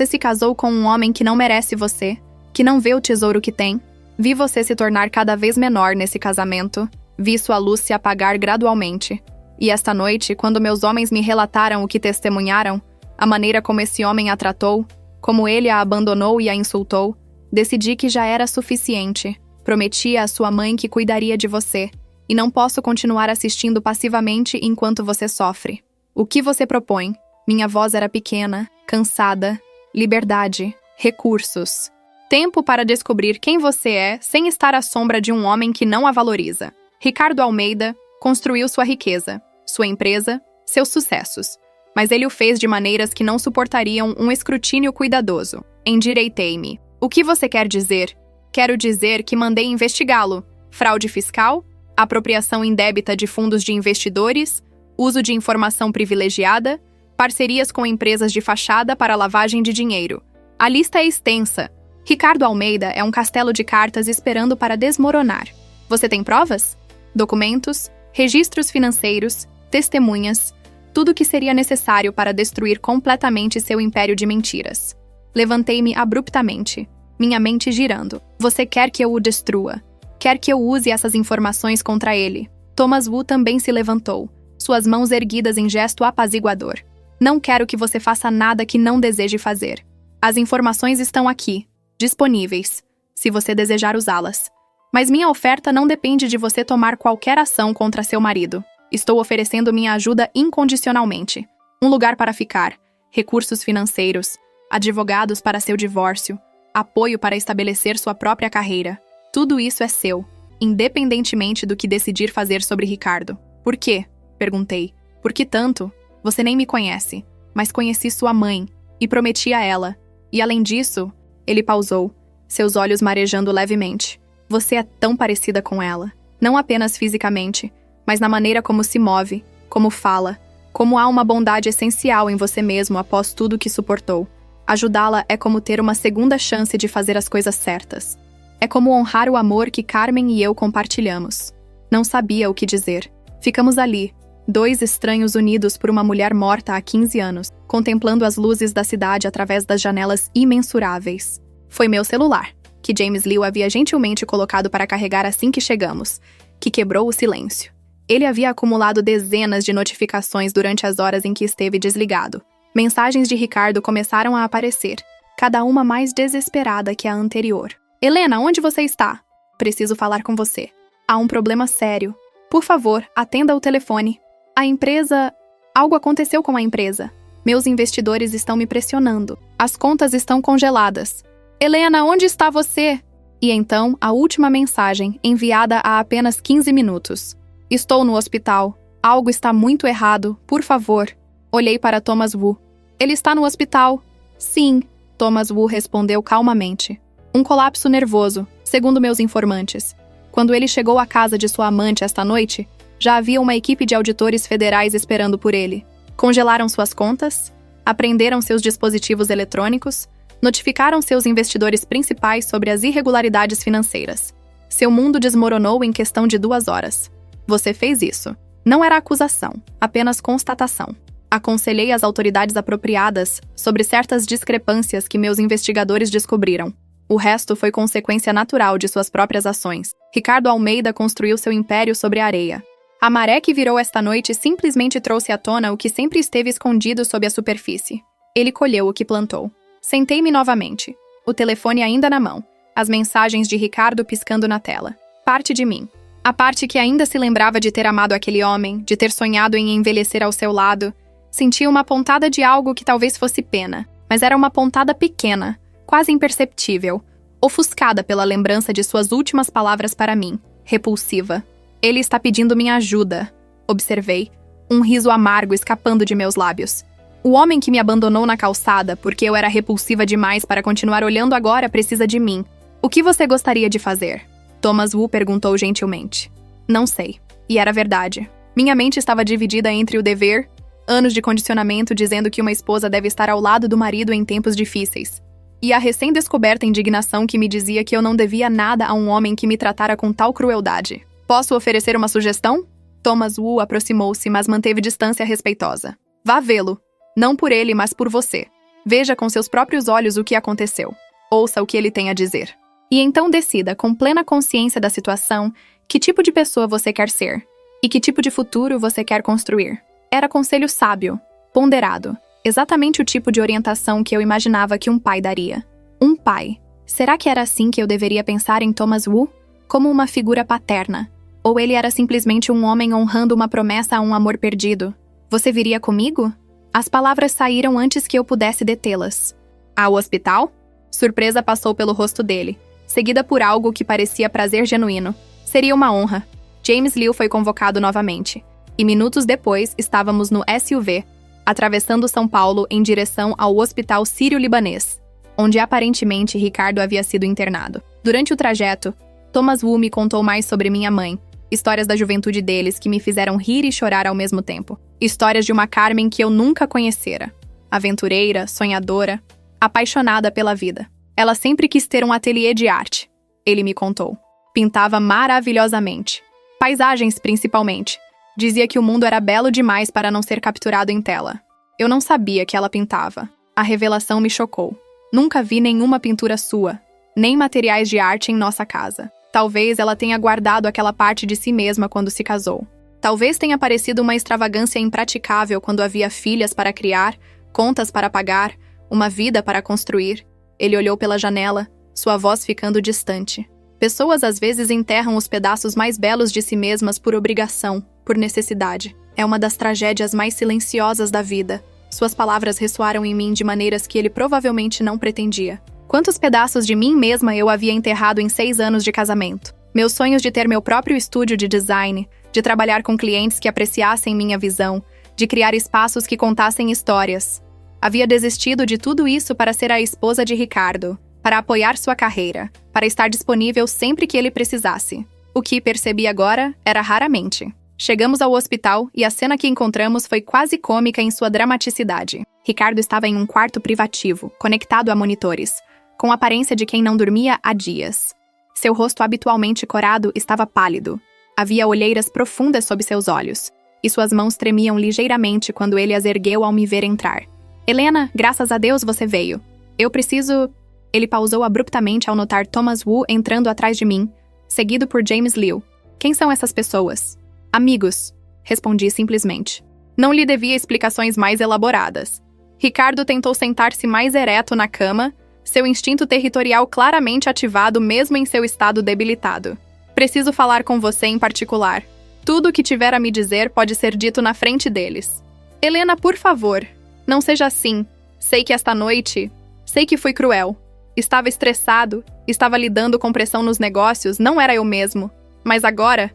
se casou com um homem que não merece você, que não vê o tesouro que tem. Vi você se tornar cada vez menor nesse casamento. Vi sua luz se apagar gradualmente. E esta noite, quando meus homens me relataram o que testemunharam, a maneira como esse homem a tratou, como ele a abandonou e a insultou, decidi que já era suficiente. Prometi à sua mãe que cuidaria de você, e não posso continuar assistindo passivamente enquanto você sofre. O que você propõe? Minha voz era pequena, cansada. Liberdade, recursos. Tempo para descobrir quem você é sem estar à sombra de um homem que não a valoriza. Ricardo Almeida construiu sua riqueza, sua empresa, seus sucessos. Mas ele o fez de maneiras que não suportariam um escrutínio cuidadoso. Endireitei-me. O que você quer dizer? Quero dizer que mandei investigá-lo. Fraude fiscal? Apropriação indébita de fundos de investidores? Uso de informação privilegiada? Parcerias com empresas de fachada para lavagem de dinheiro. A lista é extensa. Ricardo Almeida é um castelo de cartas esperando para desmoronar. Você tem provas? Documentos, registros financeiros, testemunhas, tudo o que seria necessário para destruir completamente seu império de mentiras. Levantei-me abruptamente, minha mente girando. Você quer que eu o destrua? Quer que eu use essas informações contra ele? Thomas Wu também se levantou, suas mãos erguidas em gesto apaziguador. Não quero que você faça nada que não deseje fazer. As informações estão aqui, disponíveis, se você desejar usá-las. Mas minha oferta não depende de você tomar qualquer ação contra seu marido. Estou oferecendo minha ajuda incondicionalmente. Um lugar para ficar, recursos financeiros, advogados para seu divórcio, apoio para estabelecer sua própria carreira. Tudo isso é seu, independentemente do que decidir fazer sobre Ricardo. Por quê? Perguntei. Por que tanto? Você nem me conhece, mas conheci sua mãe e prometi a ela. E além disso, ele pausou, seus olhos marejando levemente. Você é tão parecida com ela, não apenas fisicamente, mas na maneira como se move, como fala, como há uma bondade essencial em você mesmo após tudo que suportou. Ajudá-la é como ter uma segunda chance de fazer as coisas certas. É como honrar o amor que Carmen e eu compartilhamos. Não sabia o que dizer. Ficamos ali, 2 estranhos unidos por uma mulher morta há 15 anos, contemplando as luzes da cidade através das janelas imensuráveis. Foi meu celular, que James Liu havia gentilmente colocado para carregar assim que chegamos, que quebrou o silêncio. Ele havia acumulado dezenas de notificações durante as horas em que esteve desligado. Mensagens de Ricardo começaram a aparecer, cada uma mais desesperada que a anterior. Helena, onde você está? Preciso falar com você. Há um problema sério. Por favor, atenda o telefone. A empresa... Algo aconteceu com a empresa. Meus investidores estão me pressionando. As contas estão congeladas. Helena, onde está você? E então, a última mensagem, enviada há apenas 15 minutos. Estou no hospital. Algo está muito errado. Por favor. Olhei para Thomas Wu. Ele está no hospital. Sim, Thomas Wu respondeu calmamente. Um colapso nervoso, segundo meus informantes. Quando ele chegou à casa de sua amante esta noite, já havia uma equipe de auditores federais esperando por ele. Congelaram suas contas, apreenderam seus dispositivos eletrônicos, notificaram seus investidores principais sobre as irregularidades financeiras. Seu mundo desmoronou em questão de 2 horas. Você fez isso. Não era acusação, apenas constatação. Aconselhei as autoridades apropriadas sobre certas discrepâncias que meus investigadores descobriram. O resto foi consequência natural de suas próprias ações. Ricardo Almeida construiu seu império sobre a areia. A maré que virou esta noite simplesmente trouxe à tona o que sempre esteve escondido sob a superfície. Ele colheu o que plantou. Sentei-me novamente. O telefone ainda na mão. As mensagens de Ricardo piscando na tela. Parte de mim. A parte que ainda se lembrava de ter amado aquele homem, de ter sonhado em envelhecer ao seu lado, sentia uma pontada de algo que talvez fosse pena, mas era uma pontada pequena, quase imperceptível, ofuscada pela lembrança de suas últimas palavras para mim, repulsiva. Ele está pedindo minha ajuda, observei, um riso amargo escapando de meus lábios. O homem que me abandonou na calçada porque eu era repulsiva demais para continuar olhando agora precisa de mim. O que você gostaria de fazer? Thomas Wu perguntou gentilmente. Não sei. E era verdade. Minha mente estava dividida entre o dever, anos de condicionamento dizendo que uma esposa deve estar ao lado do marido em tempos difíceis, e a recém-descoberta indignação que me dizia que eu não devia nada a um homem que me tratara com tal crueldade. Posso oferecer uma sugestão? Thomas Wu aproximou-se, mas manteve distância respeitosa. Vá vê-lo. Não por ele, mas por você. Veja com seus próprios olhos o que aconteceu. Ouça o que ele tem a dizer. E então decida, com plena consciência da situação, que tipo de pessoa você quer ser e que tipo de futuro você quer construir. Era conselho sábio, ponderado, exatamente o tipo de orientação que eu imaginava que um pai daria. Um pai. Será que era assim que eu deveria pensar em Thomas Wu? Como uma figura paterna? Ou ele era simplesmente um homem honrando uma promessa a um amor perdido? Você viria comigo? As palavras saíram antes que eu pudesse detê-las. Ao hospital? Surpresa passou pelo rosto dele, seguida por algo que parecia prazer genuíno. Seria uma honra. James Liu foi convocado novamente. E minutos depois, estávamos no SUV, atravessando São Paulo em direção ao Hospital Sírio-Libanês, onde aparentemente Ricardo havia sido internado. Durante o trajeto, Thomas Wu me contou mais sobre minha mãe, histórias da juventude deles que me fizeram rir e chorar ao mesmo tempo. Histórias de uma Carmen que eu nunca conhecera. Aventureira, sonhadora, apaixonada pela vida. Ela sempre quis ter um ateliê de arte, ele me contou. Pintava maravilhosamente. Paisagens, principalmente. Dizia que o mundo era belo demais para não ser capturado em tela. Eu não sabia que ela pintava. A revelação me chocou. Nunca vi nenhuma pintura sua, nem materiais de arte em nossa casa. Talvez ela tenha guardado aquela parte de si mesma quando se casou. Talvez tenha parecido uma extravagância impraticável quando havia filhas para criar, contas para pagar, uma vida para construir. Ele olhou pela janela, sua voz ficando distante. Pessoas às vezes enterram os pedaços mais belos de si mesmas por obrigação, por necessidade. É uma das tragédias mais silenciosas da vida. Suas palavras ressoaram em mim de maneiras que ele provavelmente não pretendia. Quantos pedaços de mim mesma eu havia enterrado em 6 anos de casamento? Meus sonhos de ter meu próprio estúdio de design, de trabalhar com clientes que apreciassem minha visão, de criar espaços que contassem histórias. Havia desistido de tudo isso para ser a esposa de Ricardo, para apoiar sua carreira, para estar disponível sempre que ele precisasse. O que percebi agora era raramente. Chegamos ao hospital e a cena que encontramos foi quase cômica em sua dramaticidade. Ricardo estava em um quarto privativo, conectado a monitores, com a aparência de quem não dormia há dias. Seu rosto habitualmente corado estava pálido. Havia olheiras profundas sob seus olhos, e suas mãos tremiam ligeiramente quando ele as ergueu ao me ver entrar. Helena, graças a Deus você veio. Eu preciso... Ele pausou abruptamente ao notar Thomas Wu entrando atrás de mim, seguido por James Liu. Quem são essas pessoas? Amigos, respondi simplesmente. Não lhe devia explicações mais elaboradas. Ricardo tentou sentar-se mais ereto na cama, seu instinto territorial claramente ativado mesmo em seu estado debilitado. Preciso falar com você em particular. Tudo o que tiver a me dizer pode ser dito na frente deles. Helena, por favor, não seja assim. Sei que esta noite... Sei que fui cruel. Estava estressado, estava lidando com pressão nos negócios, não era eu mesmo. Mas agora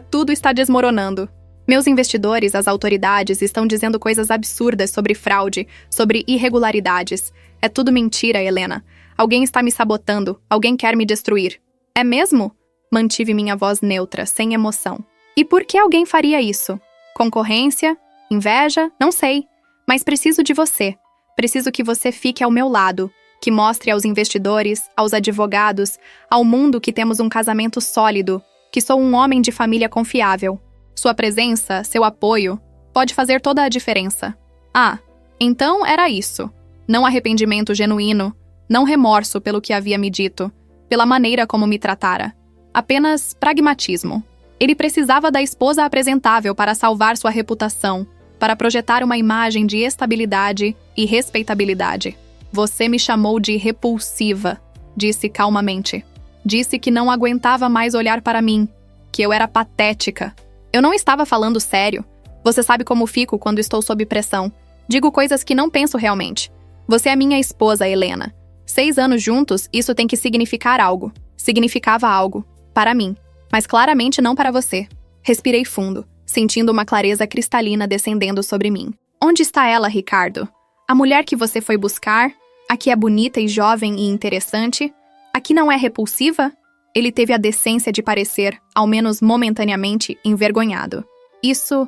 tudo está desmoronando. Meus investidores, as autoridades, estão dizendo coisas absurdas sobre fraude, sobre irregularidades. É tudo mentira, Helena. Alguém está me sabotando, alguém quer me destruir. É mesmo? Mantive minha voz neutra, sem emoção. E por que alguém faria isso? Concorrência? Inveja? Não sei. Mas preciso de você. Preciso que você fique ao meu lado, que mostre aos investidores, aos advogados, ao mundo que temos um casamento sólido, que sou um homem de família confiável. Sua presença, seu apoio, pode fazer toda a diferença. Ah, então era isso. Não arrependimento genuíno, não remorso pelo que havia me dito, pela maneira como me tratara. Apenas pragmatismo. Ele precisava da esposa apresentável para salvar sua reputação, para projetar uma imagem de estabilidade e respeitabilidade. Você me chamou de repulsiva, disse calmamente. Disse que não aguentava mais olhar para mim, que eu era patética. Eu não estava falando sério. Você sabe como fico quando estou sob pressão. Digo coisas que não penso realmente. Você é minha esposa, Helena. 6 anos juntos, isso tem que significar algo. Significava algo. Para mim. Mas claramente não para você. Respirei fundo, sentindo uma clareza cristalina descendendo sobre mim. Onde está ela, Ricardo? A mulher que você foi buscar? A que é bonita e jovem e interessante? A que não é repulsiva? Ele teve a decência de parecer, ao menos momentaneamente, envergonhado. Isso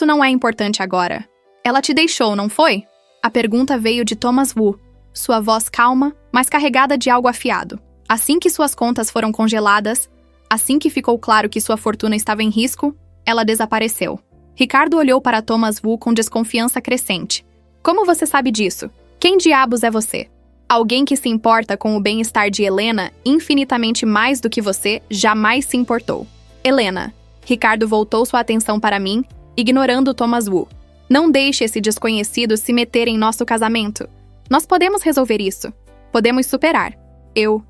não é importante agora. Ela te deixou, não foi? A pergunta veio de Thomas Wu, sua voz calma, mas carregada de algo afiado. Assim que suas contas foram congeladas, assim que ficou claro que sua fortuna estava em risco, ela desapareceu. Ricardo olhou para Thomas Wu com desconfiança crescente. Como você sabe disso? Quem diabos é você? Alguém que se importa com o bem-estar de Helena infinitamente mais do que você jamais se importou. Helena. Ricardo voltou sua atenção para mim, ignorando Thomas Wu. Não deixe esse desconhecido se meter em nosso casamento. Nós podemos resolver isso. Podemos superar. Eu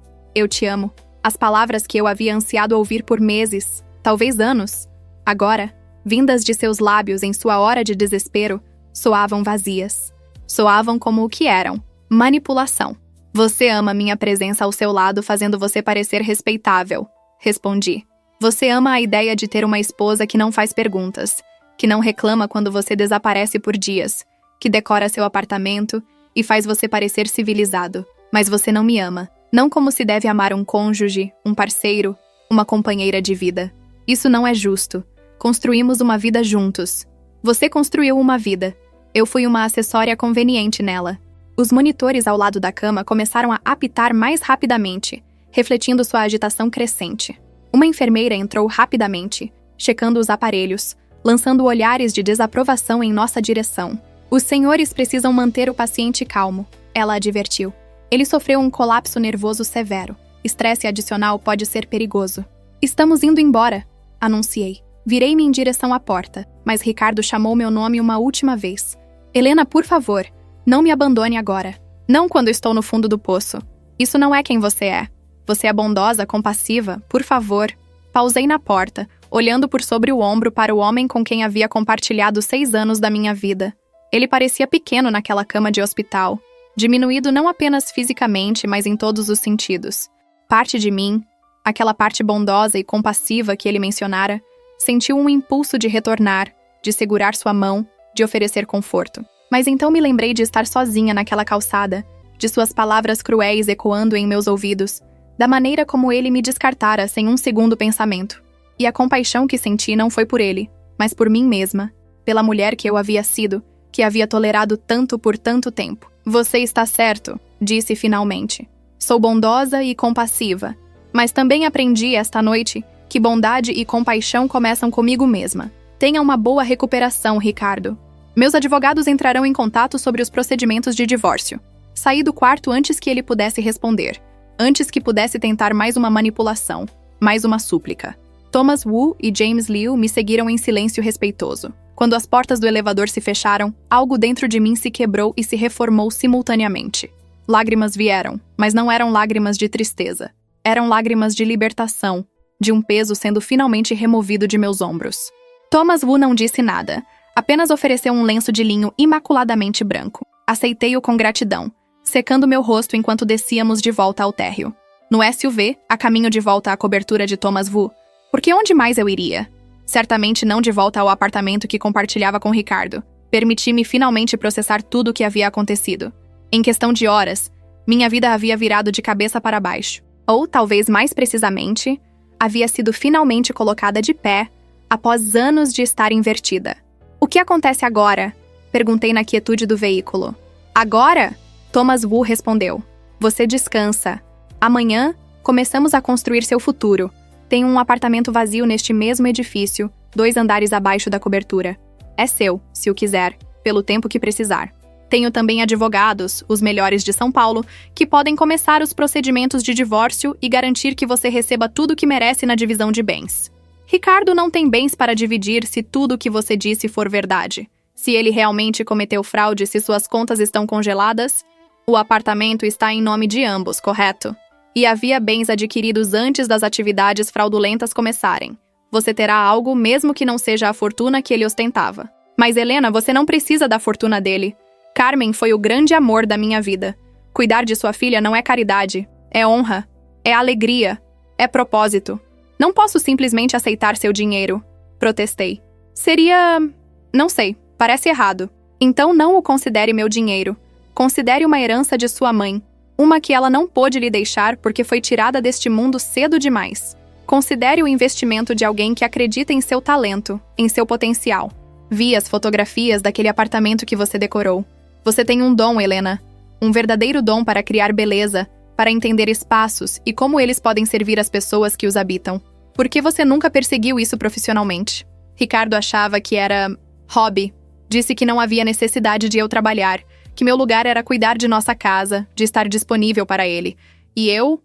te amo. As palavras que eu havia ansiado ouvir por meses, talvez anos, agora, vindas de seus lábios em sua hora de desespero, soavam vazias. Soavam como o que eram. Manipulação. Você ama minha presença ao seu lado fazendo você parecer respeitável. Respondi. Você ama a ideia de ter uma esposa que não faz perguntas, que não reclama quando você desaparece por dias, que decora seu apartamento e faz você parecer civilizado. Mas você não me ama. Não como se deve amar um cônjuge, um parceiro, uma companheira de vida. Isso não é justo. Construímos uma vida juntos. Você construiu uma vida. Eu fui uma acessória conveniente nela. Os monitores ao lado da cama começaram a apitar mais rapidamente, refletindo sua agitação crescente. Uma enfermeira entrou rapidamente, checando os aparelhos, lançando olhares de desaprovação em nossa direção. Os senhores precisam manter o paciente calmo, ela advertiu. Ele sofreu um colapso nervoso severo. Estresse adicional pode ser perigoso. Estamos indo embora, anunciei. Virei-me em direção à porta, mas Ricardo chamou meu nome uma última vez. Helena, por favor, não me abandone agora. Não quando estou no fundo do poço. Isso não é quem você é. Você é bondosa, compassiva, por favor. Pausei na porta, olhando por sobre o ombro para o homem com quem havia compartilhado 6 anos da minha vida. Ele parecia pequeno naquela cama de hospital, diminuído não apenas fisicamente, mas em todos os sentidos. Parte de mim, aquela parte bondosa e compassiva que ele mencionara, sentiu um impulso de retornar, de segurar sua mão, de oferecer conforto. Mas então me lembrei de estar sozinha naquela calçada, de suas palavras cruéis ecoando em meus ouvidos, da maneira como ele me descartara sem um segundo pensamento. E a compaixão que senti não foi por ele, mas por mim mesma, pela mulher que eu havia sido, que havia tolerado tanto por tanto tempo. Você está certo, disse finalmente. Sou bondosa e compassiva, mas também aprendi esta noite que bondade e compaixão começam comigo mesma. Tenha uma boa recuperação, Ricardo. Meus advogados entrarão em contato sobre os procedimentos de divórcio. Saí do quarto antes que ele pudesse responder, antes que pudesse tentar mais uma manipulação, mais uma súplica. Thomas Wu e James Liu me seguiram em silêncio respeitoso. Quando as portas do elevador se fecharam, algo dentro de mim se quebrou e se reformou simultaneamente. Lágrimas vieram, mas não eram lágrimas de tristeza. Eram lágrimas de libertação, de um peso sendo finalmente removido de meus ombros. Thomas Wu não disse nada, apenas ofereceu um lenço de linho imaculadamente branco. Aceitei-o com gratidão, secando meu rosto enquanto descíamos de volta ao térreo. No SUV, a caminho de volta à cobertura de Thomas Wu, porque onde mais eu iria? Certamente não de volta ao apartamento que compartilhava com Ricardo. Permiti-me finalmente processar tudo o que havia acontecido. Em questão de horas, minha vida havia virado de cabeça para baixo. Ou, talvez mais precisamente, havia sido finalmente colocada de pé após anos de estar invertida. O que acontece agora? Perguntei na quietude do veículo. Agora? Thomas Wu respondeu. Você descansa. Amanhã, começamos a construir seu futuro. Tem um apartamento vazio neste mesmo edifício, 2 andares abaixo da cobertura. É seu, se o quiser, pelo tempo que precisar. Tenho também advogados, os melhores de São Paulo, que podem começar os procedimentos de divórcio e garantir que você receba tudo o que merece na divisão de bens. Ricardo não tem bens para dividir se tudo o que você disse for verdade. Se ele realmente cometeu fraude, se suas contas estão congeladas, o apartamento está em nome de ambos, correto? E havia bens adquiridos antes das atividades fraudulentas começarem. Você terá algo, mesmo que não seja a fortuna que ele ostentava. Mas, Helena, você não precisa da fortuna dele. Carmen foi o grande amor da minha vida. Cuidar de sua filha não é caridade, é honra, é alegria, é propósito. Não posso simplesmente aceitar seu dinheiro. Protestei. Seria... não sei, parece errado. Então não o considere meu dinheiro. Considere uma herança de sua mãe. Uma que ela não pôde lhe deixar porque foi tirada deste mundo cedo demais. Considere o investimento de alguém que acredita em seu talento, em seu potencial. Vi as fotografias daquele apartamento que você decorou. Você tem um dom, Helena. Um verdadeiro dom para criar beleza, para entender espaços e como eles podem servir as pessoas que os habitam. Por que você nunca perseguiu isso profissionalmente? Ricardo achava que era hobby. Disse que não havia necessidade de eu trabalhar, que meu lugar era cuidar de nossa casa, de estar disponível para ele. E eu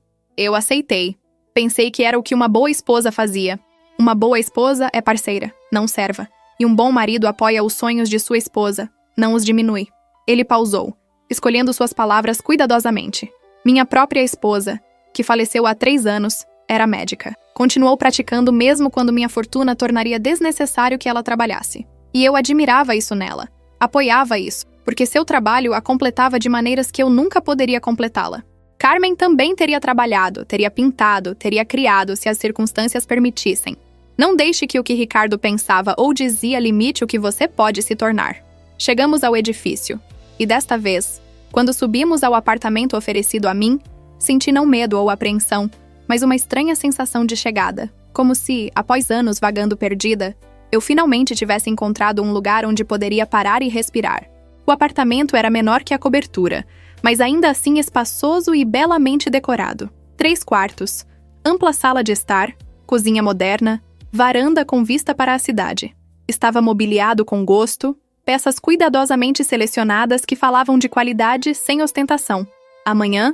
aceitei. Pensei que era o que uma boa esposa fazia. Uma boa esposa é parceira, não serva. E um bom marido apoia os sonhos de sua esposa, não os diminui. Ele pausou, escolhendo suas palavras cuidadosamente. Minha própria esposa, que faleceu há 3 anos, era médica. Continuou praticando mesmo quando minha fortuna tornaria desnecessário que ela trabalhasse. E eu admirava isso nela. Apoiava isso, porque seu trabalho a completava de maneiras que eu nunca poderia completá-la. Carmen também teria trabalhado, teria pintado, teria criado se as circunstâncias permitissem. Não deixe que o que Ricardo pensava ou dizia limite o que você pode se tornar. Chegamos ao edifício. E desta vez, quando subimos ao apartamento oferecido a mim, senti não medo ou apreensão, mas uma estranha sensação de chegada, como se, após anos vagando perdida, eu finalmente tivesse encontrado um lugar onde poderia parar e respirar. O apartamento era menor que a cobertura, mas ainda assim espaçoso e belamente decorado. 3 quartos, ampla sala de estar, cozinha moderna, varanda com vista para a cidade. Estava mobiliado com gosto, peças cuidadosamente selecionadas que falavam de qualidade sem ostentação. Amanhã,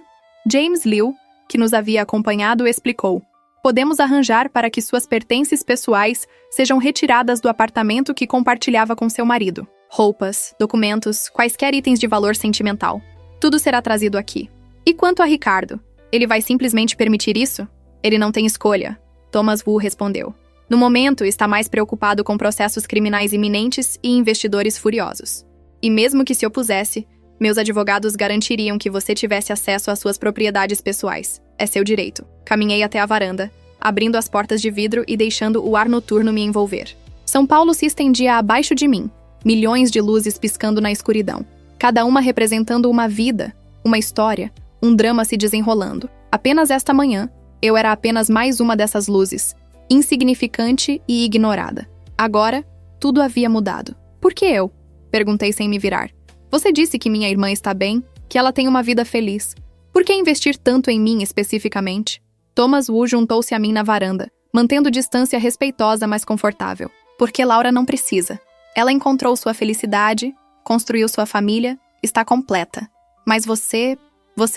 James Liu, que nos havia acompanhado, explicou: podemos arranjar para que suas pertences pessoais sejam retiradas do apartamento que compartilhava com seu marido. Roupas, documentos, quaisquer itens de valor sentimental. Tudo será trazido aqui. E quanto a Ricardo? Ele vai simplesmente permitir isso? Ele não tem escolha, Thomas Wu respondeu. No momento, está mais preocupado com processos criminais iminentes e investidores furiosos. E mesmo que se opusesse, meus advogados garantiriam que você tivesse acesso às suas propriedades pessoais. É seu direito. Caminhei até a varanda, abrindo as portas de vidro e deixando o ar noturno me envolver. São Paulo se estendia abaixo de mim, milhões de luzes piscando na escuridão, cada uma representando uma vida, uma história, um drama se desenrolando. Apenas esta manhã, eu era apenas mais uma dessas luzes, insignificante e ignorada. Agora, tudo havia mudado. Por que eu? Perguntei sem me virar. Você disse que minha irmã está bem, que ela tem uma vida feliz. Por que investir tanto em mim especificamente? Thomas Wu juntou-se a mim na varanda, mantendo distância respeitosa, mas confortável. Porque Laura não precisa. Ela encontrou sua felicidade, construiu sua família, está completa. Mas você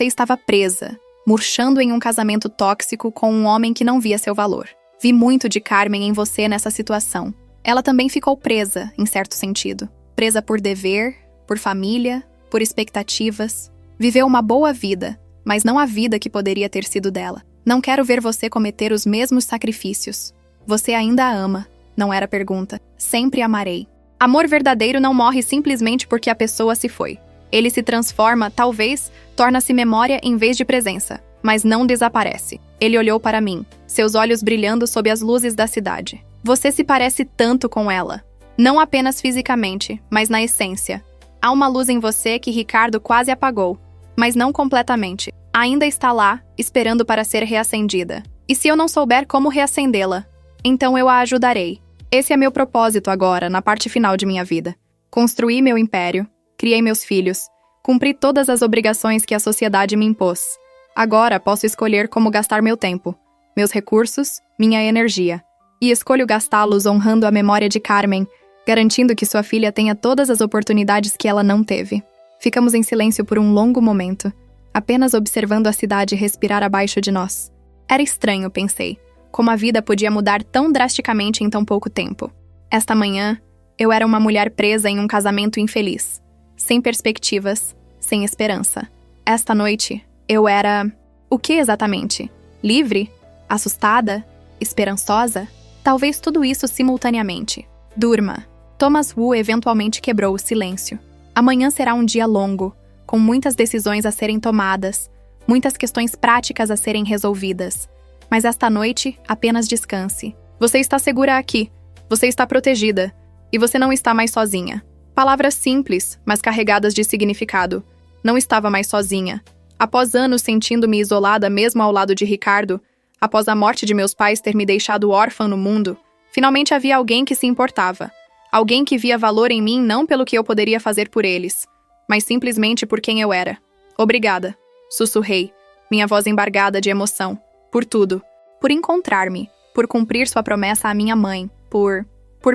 estava presa, murchando em um casamento tóxico com um homem que não via seu valor. Vi muito de Carmen em você nessa situação. Ela também ficou presa, em certo sentido. Presa por dever, por família, por expectativas. Viveu uma boa vida, mas não a vida que poderia ter sido dela. Não quero ver você cometer os mesmos sacrifícios. Você ainda a ama, não era pergunta. Sempre amarei. Amor verdadeiro não morre simplesmente porque a pessoa se foi. Ele se transforma, talvez, torna-se memória em vez de presença, mas não desaparece. Ele olhou para mim, seus olhos brilhando sob as luzes da cidade. Você se parece tanto com ela. Não apenas fisicamente, mas na essência. Há uma luz em você que Ricardo quase apagou, mas não completamente. Ainda está lá, esperando para ser reacendida. E se eu não souber como reacendê-la, então eu a ajudarei. Esse é meu propósito agora, na parte final de minha vida. Construí meu império, criei meus filhos, Cumpri todas as obrigações que a sociedade me impôs. Agora posso escolher como gastar meu tempo, meus recursos, minha energia. E escolho gastá-los honrando a memória de Carmen, garantindo que sua filha tenha todas as oportunidades que ela não teve. Ficamos em silêncio por um longo momento, apenas observando a cidade respirar abaixo de nós. Era estranho, pensei, como a vida podia mudar tão drasticamente em tão pouco tempo. Esta manhã, eu era uma mulher presa em um casamento infeliz, sem perspectivas, sem esperança. Esta noite, eu era... o que exatamente? Livre? Assustada? Esperançosa? Talvez tudo isso simultaneamente. Durma. Thomas Wu eventualmente quebrou o silêncio. Amanhã será um dia longo, com muitas decisões a serem tomadas, muitas questões práticas a serem resolvidas. Mas esta noite, apenas descanse. Você está segura aqui. Você está protegida. E você não está mais sozinha. Palavras simples, mas carregadas de significado. Não estava mais sozinha. Após anos sentindo-me isolada mesmo ao lado de Ricardo, após a morte de meus pais ter me deixado órfã no mundo, finalmente havia alguém que se importava. Alguém que via valor em mim não pelo que eu poderia fazer por eles, mas simplesmente por quem eu era. Obrigada, sussurrei, minha voz embargada de emoção. Por tudo. Por encontrar-me. Por cumprir sua promessa à minha mãe. Por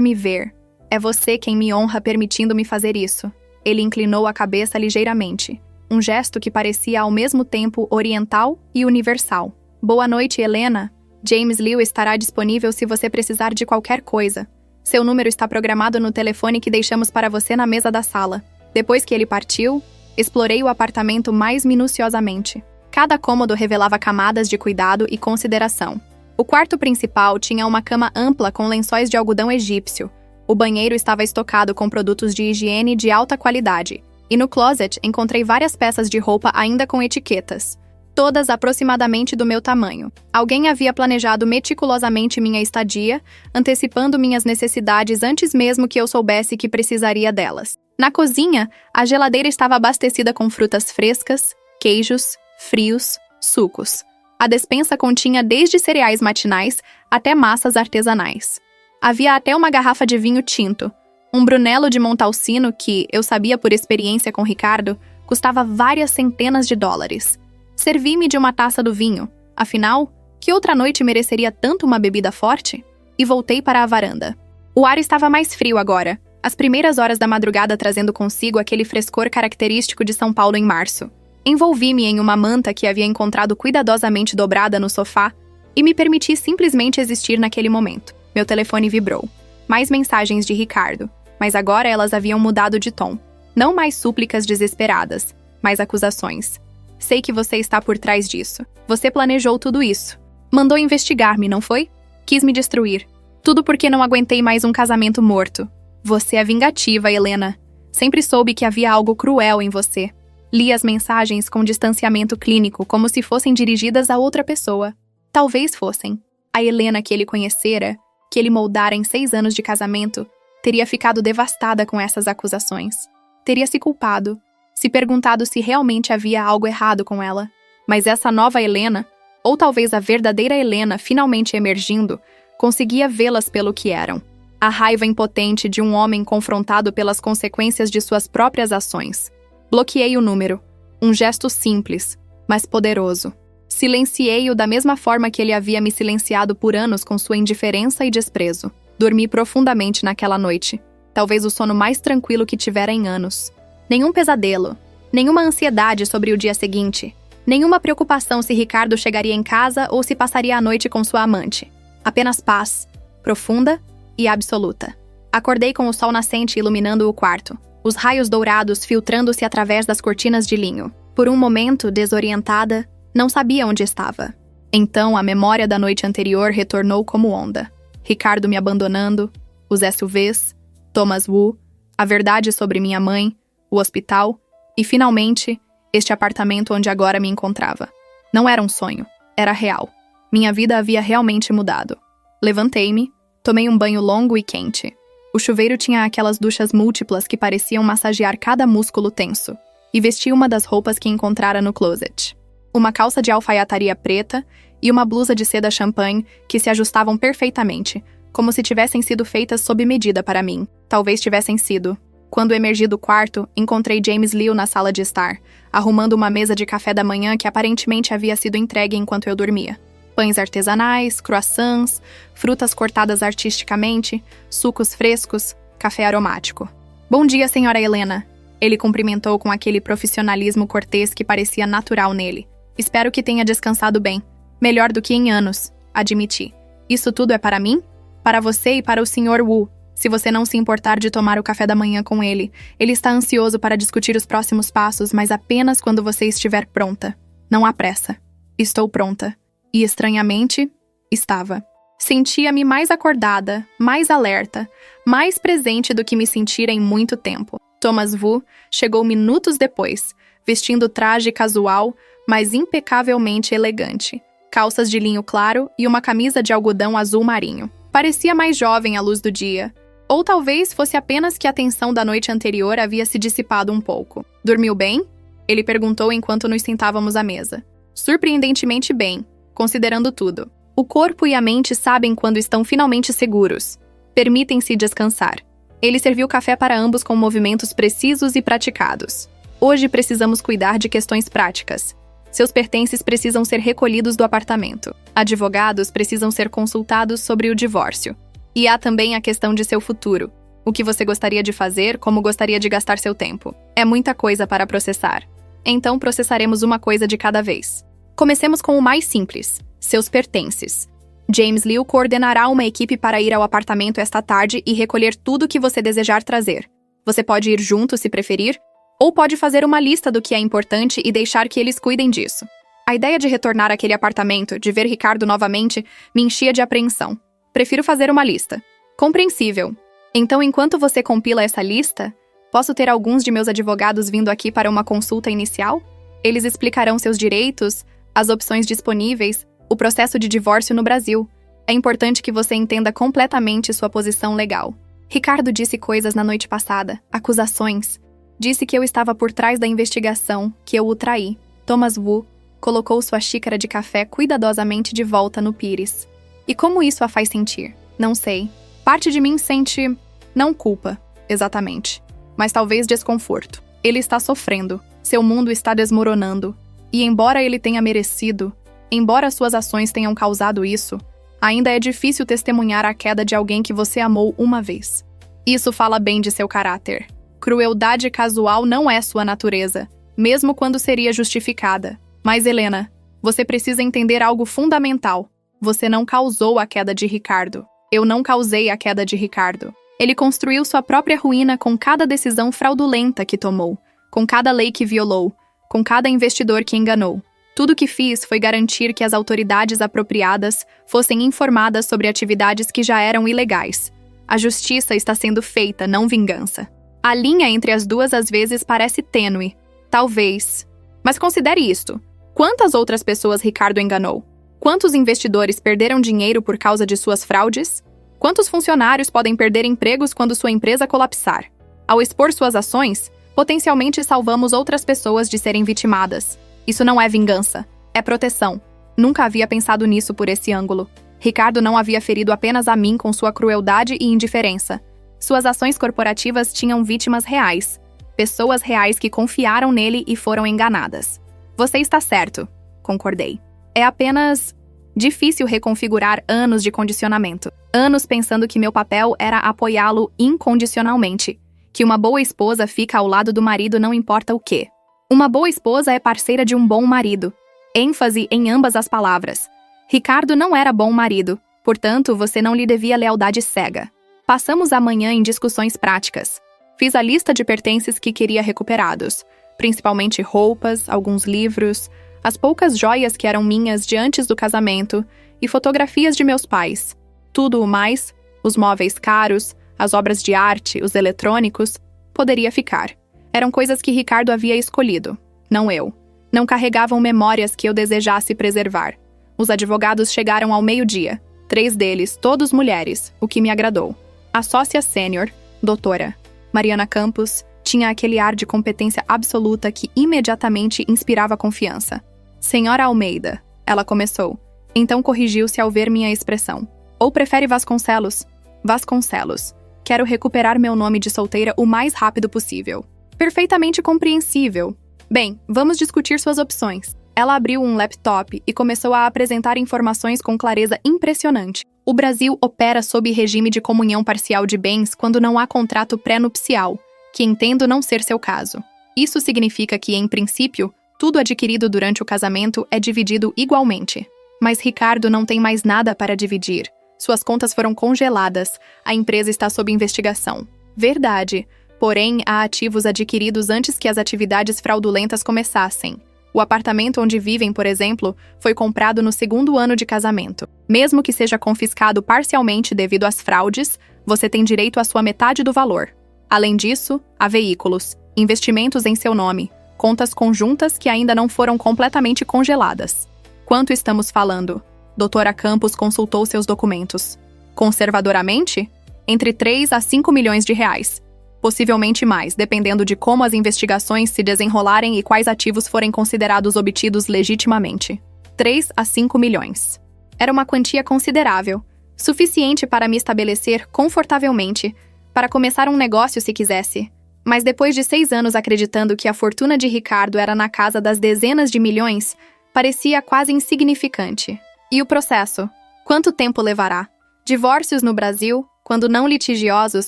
me ver. É você quem me honra permitindo-me fazer isso. Ele inclinou a cabeça ligeiramente. Um gesto que parecia ao mesmo tempo oriental e universal. Boa noite, Helena. James Liu estará disponível se você precisar de qualquer coisa. Seu número está programado no telefone que deixamos para você na mesa da sala. Depois que ele partiu, explorei o apartamento mais minuciosamente. Cada cômodo revelava camadas de cuidado e consideração. O quarto principal tinha uma cama ampla com lençóis de algodão egípcio. O banheiro estava estocado com produtos de higiene de alta qualidade. E no closet encontrei várias peças de roupa ainda com etiquetas. Todas aproximadamente do meu tamanho. Alguém havia planejado meticulosamente minha estadia, antecipando minhas necessidades antes mesmo que eu soubesse que precisaria delas. Na cozinha, a geladeira estava abastecida com frutas frescas, queijos, frios, sucos. A despensa continha desde cereais matinais até massas artesanais. Havia até uma garrafa de vinho tinto, um Brunello de Montalcino que, eu sabia por experiência com Ricardo, custava várias centenas de dólares. Servi-me de uma taça do vinho. Afinal, que outra noite mereceria tanto uma bebida forte? E voltei para a varanda. O ar estava mais frio agora, as primeiras horas da madrugada trazendo consigo aquele frescor característico de São Paulo em março. Envolvi-me em uma manta que havia encontrado cuidadosamente dobrada no sofá e me permiti simplesmente existir naquele momento. Meu telefone vibrou. Mais mensagens de Ricardo, mas agora elas haviam mudado de tom. Não mais súplicas desesperadas, mas acusações. Sei que você está por trás disso. Você planejou tudo isso. Mandou investigar-me, não foi? Quis me destruir. Tudo porque não aguentei mais um casamento morto. Você é vingativa, Helena. Sempre soube que havia algo cruel em você. Li as mensagens com distanciamento clínico, como se fossem dirigidas a outra pessoa. Talvez fossem. A Helena que ele conhecera, que ele moldara em 6 anos de casamento, teria ficado devastada com essas acusações. Teria se culpado, se perguntado se realmente havia algo errado com ela. Mas essa nova Helena, ou talvez a verdadeira Helena finalmente emergindo, conseguia vê-las pelo que eram. A raiva impotente de um homem confrontado pelas consequências de suas próprias ações. Bloqueei o número. Um gesto simples, mas poderoso. Silenciei-o da mesma forma que ele havia me silenciado por anos com sua indiferença e desprezo. Dormi profundamente naquela noite. Talvez o sono mais tranquilo que tivera em anos. Nenhum pesadelo. Nenhuma ansiedade sobre o dia seguinte. Nenhuma preocupação se Ricardo chegaria em casa ou se passaria a noite com sua amante. Apenas paz. Profunda e absoluta. Acordei com o sol nascente iluminando o quarto. Os raios dourados filtrando-se através das cortinas de linho. Por um momento, desorientada, não sabia onde estava. Então, a memória da noite anterior retornou como onda. Ricardo me abandonando, os SUVs, Thomas Wu, a verdade sobre minha mãe, o hospital e, finalmente, este apartamento onde agora me encontrava. Não era um sonho, era real. Minha vida havia realmente mudado. Levantei-me, tomei um banho longo e quente. O chuveiro tinha aquelas duchas múltiplas que pareciam massagear cada músculo tenso, e vesti uma das roupas que encontrara no closet. Uma calça de alfaiataria preta e uma blusa de seda champanhe que se ajustavam perfeitamente, como se tivessem sido feitas sob medida para mim. Talvez tivessem sido. Quando emergi do quarto, encontrei James Liu na sala de estar, arrumando uma mesa de café da manhã que aparentemente havia sido entregue enquanto eu dormia. Pães artesanais, croissants, frutas cortadas artisticamente, sucos frescos, café aromático. "Bom dia, senhora Helena." Ele cumprimentou com aquele profissionalismo cortês que parecia natural nele. "Espero que tenha descansado bem. Melhor do que em anos", admiti. "Isso tudo é para mim? Para você e para o Sr. Wu. Se você não se importar de tomar o café da manhã com ele. Ele está ansioso para discutir os próximos passos, mas apenas quando você estiver pronta. Não há pressa." Estou pronta. E, estranhamente, estava. Sentia-me mais acordada, mais alerta, mais presente do que me sentira em muito tempo. Thomas Wu chegou minutos depois, vestindo traje casual, mas impecavelmente elegante. Calças de linho claro e uma camisa de algodão azul marinho. Parecia mais jovem à luz do dia. Ou talvez fosse apenas que a tensão da noite anterior havia se dissipado um pouco. "Dormiu bem?" Ele perguntou enquanto nos sentávamos à mesa. "Surpreendentemente bem, considerando tudo. O corpo e a mente sabem quando estão finalmente seguros. Permitem-se descansar." Ele serviu café para ambos com movimentos precisos e praticados. "Hoje precisamos cuidar de questões práticas. Seus pertences precisam ser recolhidos do apartamento. Advogados precisam ser consultados sobre o divórcio. E há também a questão de seu futuro. O que você gostaria de fazer, como gostaria de gastar seu tempo. É muita coisa para processar. Então processaremos uma coisa de cada vez. Comecemos com o mais simples, seus pertences. James Liu coordenará uma equipe para ir ao apartamento esta tarde e recolher tudo o que você desejar trazer. Você pode ir junto se preferir, ou pode fazer uma lista do que é importante e deixar que eles cuidem disso. A ideia de retornar àquele apartamento, de ver Ricardo novamente, me enchia de apreensão. Prefiro fazer uma lista. Compreensível. Então, enquanto você compila essa lista, posso ter alguns de meus advogados vindo aqui para uma consulta inicial? Eles explicarão seus direitos, as opções disponíveis, o processo de divórcio no Brasil. É importante que você entenda completamente sua posição legal. Ricardo disse coisas na noite passada, acusações. Disse que eu estava por trás da investigação, que eu o traí. Thomas Wu colocou sua xícara de café cuidadosamente de volta no pires. E como isso a faz sentir? Não sei. Parte de mim sente... não culpa, exatamente. Mas talvez desconforto. Ele está sofrendo. Seu mundo está desmoronando. E embora ele tenha merecido, embora suas ações tenham causado isso, ainda é difícil testemunhar a queda de alguém que você amou uma vez. Isso fala bem de seu caráter. Crueldade casual não é sua natureza, mesmo quando seria justificada. Mas, Helena, você precisa entender algo fundamental. Você não causou a queda de Ricardo. Eu não causei a queda de Ricardo. Ele construiu sua própria ruína com cada decisão fraudulenta que tomou, com cada lei que violou, com cada investidor que enganou. Tudo que fiz foi garantir que as autoridades apropriadas fossem informadas sobre atividades que já eram ilegais. A justiça está sendo feita, não vingança. A linha entre as duas às vezes parece tênue. Talvez. Mas considere isto. Quantas outras pessoas Ricardo enganou? Quantos investidores perderam dinheiro por causa de suas fraudes? Quantos funcionários podem perder empregos quando sua empresa colapsar? Ao expor suas ações, potencialmente salvamos outras pessoas de serem vitimadas. Isso não é vingança, é proteção. Nunca havia pensado nisso por esse ângulo. Ricardo não havia ferido apenas a mim com sua crueldade e indiferença. Suas ações corporativas tinham vítimas reais. Pessoas reais que confiaram nele e foram enganadas. Você está certo, concordei. É apenas difícil reconfigurar anos de condicionamento. Anos pensando que meu papel era apoiá-lo incondicionalmente. Que uma boa esposa fica ao lado do marido não importa o quê. Uma boa esposa é parceira de um bom marido. ênfase em ambas as palavras. Ricardo não era bom marido, portanto, você não lhe devia lealdade cega. Passamos a manhã em discussões práticas. Fiz a lista de pertences que queria recuperados, principalmente roupas, alguns livros, as poucas joias que eram minhas de antes do casamento e fotografias de meus pais. Tudo o mais, os móveis caros, as obras de arte, os eletrônicos, poderia ficar. Eram coisas que Ricardo havia escolhido, não eu. Não carregavam memórias que eu desejasse preservar. Os advogados chegaram ao meio-dia, 3 deles, todos mulheres, o que me agradou. A sócia sênior, doutora Mariana Campos, tinha aquele ar de competência absoluta que imediatamente inspirava confiança. Senhora Almeida, ela começou. Então corrigiu-se ao ver minha expressão. Ou prefere Vasconcelos? Vasconcelos. Quero recuperar meu nome de solteira o mais rápido possível. Perfeitamente compreensível. Bem, vamos discutir suas opções. Ela abriu um laptop e começou a apresentar informações com clareza impressionante. O Brasil opera sob regime de comunhão parcial de bens quando não há contrato pré-nupcial, que entendo não ser seu caso. Isso significa que, em princípio, tudo adquirido durante o casamento é dividido igualmente. Mas Ricardo não tem mais nada para dividir. Suas contas foram congeladas. A empresa está sob investigação. Verdade. Porém, há ativos adquiridos antes que as atividades fraudulentas começassem. O apartamento onde vivem, por exemplo, foi comprado no segundo ano de casamento. Mesmo que seja confiscado parcialmente devido às fraudes, você tem direito à sua metade do valor. Além disso, há veículos, investimentos em seu nome, contas conjuntas que ainda não foram completamente congeladas. Quanto estamos falando? Doutora Campos consultou seus documentos. Conservadoramente? Entre 3 a 5 milhões de reais. Possivelmente mais, dependendo de como as investigações se desenrolarem e quais ativos forem considerados obtidos legitimamente. 3 a 5 milhões. Era uma quantia considerável, suficiente para me estabelecer confortavelmente, para começar um negócio se quisesse. Mas depois de 6 anos acreditando que a fortuna de Ricardo era na casa das dezenas de milhões, parecia quase insignificante. E o processo? Quanto tempo levará? Divórcios no Brasil, quando não litigiosos,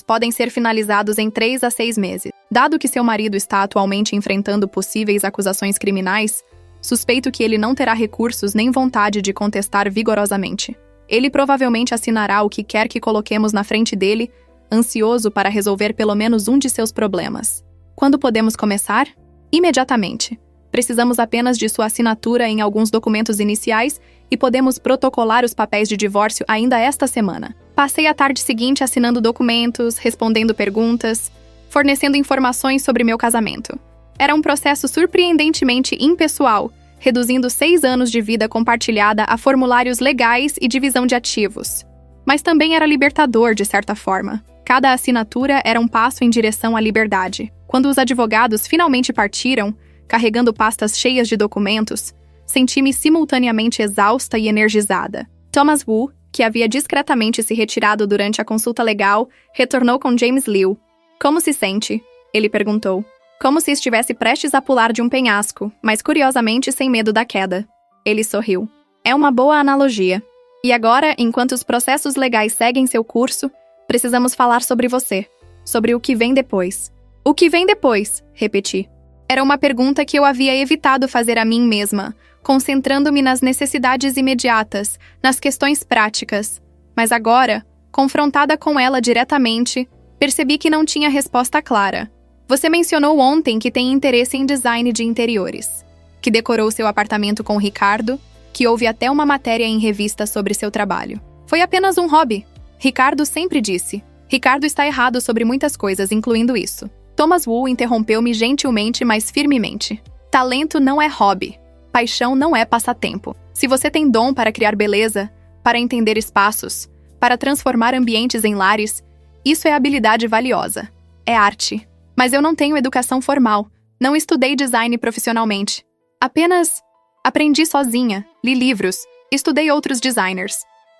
podem ser finalizados em 3 a 6 meses. Dado que seu marido está atualmente enfrentando possíveis acusações criminais, suspeito que ele não terá recursos nem vontade de contestar vigorosamente. Ele provavelmente assinará o que quer que coloquemos na frente dele, ansioso para resolver pelo menos um de seus problemas. Quando podemos começar? Imediatamente. Precisamos apenas de sua assinatura em alguns documentos iniciais e podemos protocolar os papéis de divórcio ainda esta semana. Passei a tarde seguinte assinando documentos, respondendo perguntas, fornecendo informações sobre meu casamento. Era um processo surpreendentemente impessoal, reduzindo 6 anos de vida compartilhada a formulários legais e divisão de ativos. Mas também era libertador, de certa forma. Cada assinatura era um passo em direção à liberdade. Quando os advogados finalmente partiram, carregando pastas cheias de documentos, senti-me simultaneamente exausta e energizada. Thomas Wu, que havia discretamente se retirado durante a consulta legal, retornou com James Liu. Como se sente? Ele perguntou. Como se estivesse prestes a pular de um penhasco, mas curiosamente sem medo da queda. Ele sorriu. É uma boa analogia. E agora, enquanto os processos legais seguem seu curso, precisamos falar sobre você. Sobre o que vem depois. O que vem depois? Repeti. Era uma pergunta que eu havia evitado fazer a mim mesma, concentrando-me nas necessidades imediatas, nas questões práticas. Mas agora, confrontada com ela diretamente, percebi que não tinha resposta clara. Você mencionou ontem que tem interesse em design de interiores, que decorou seu apartamento com Ricardo, que houve até uma matéria em revista sobre seu trabalho. Foi apenas um hobby. Ricardo sempre disse. Ricardo está errado sobre muitas coisas, incluindo isso. Thomas Wu interrompeu-me gentilmente, mas firmemente. Talento não é hobby. Paixão não é passatempo. Se você tem dom para criar beleza, para entender espaços, para transformar ambientes em lares, isso é habilidade valiosa. É arte. Mas eu não tenho educação formal. Não estudei design profissionalmente. Apenas aprendi sozinha, li livros, estudei outros designers.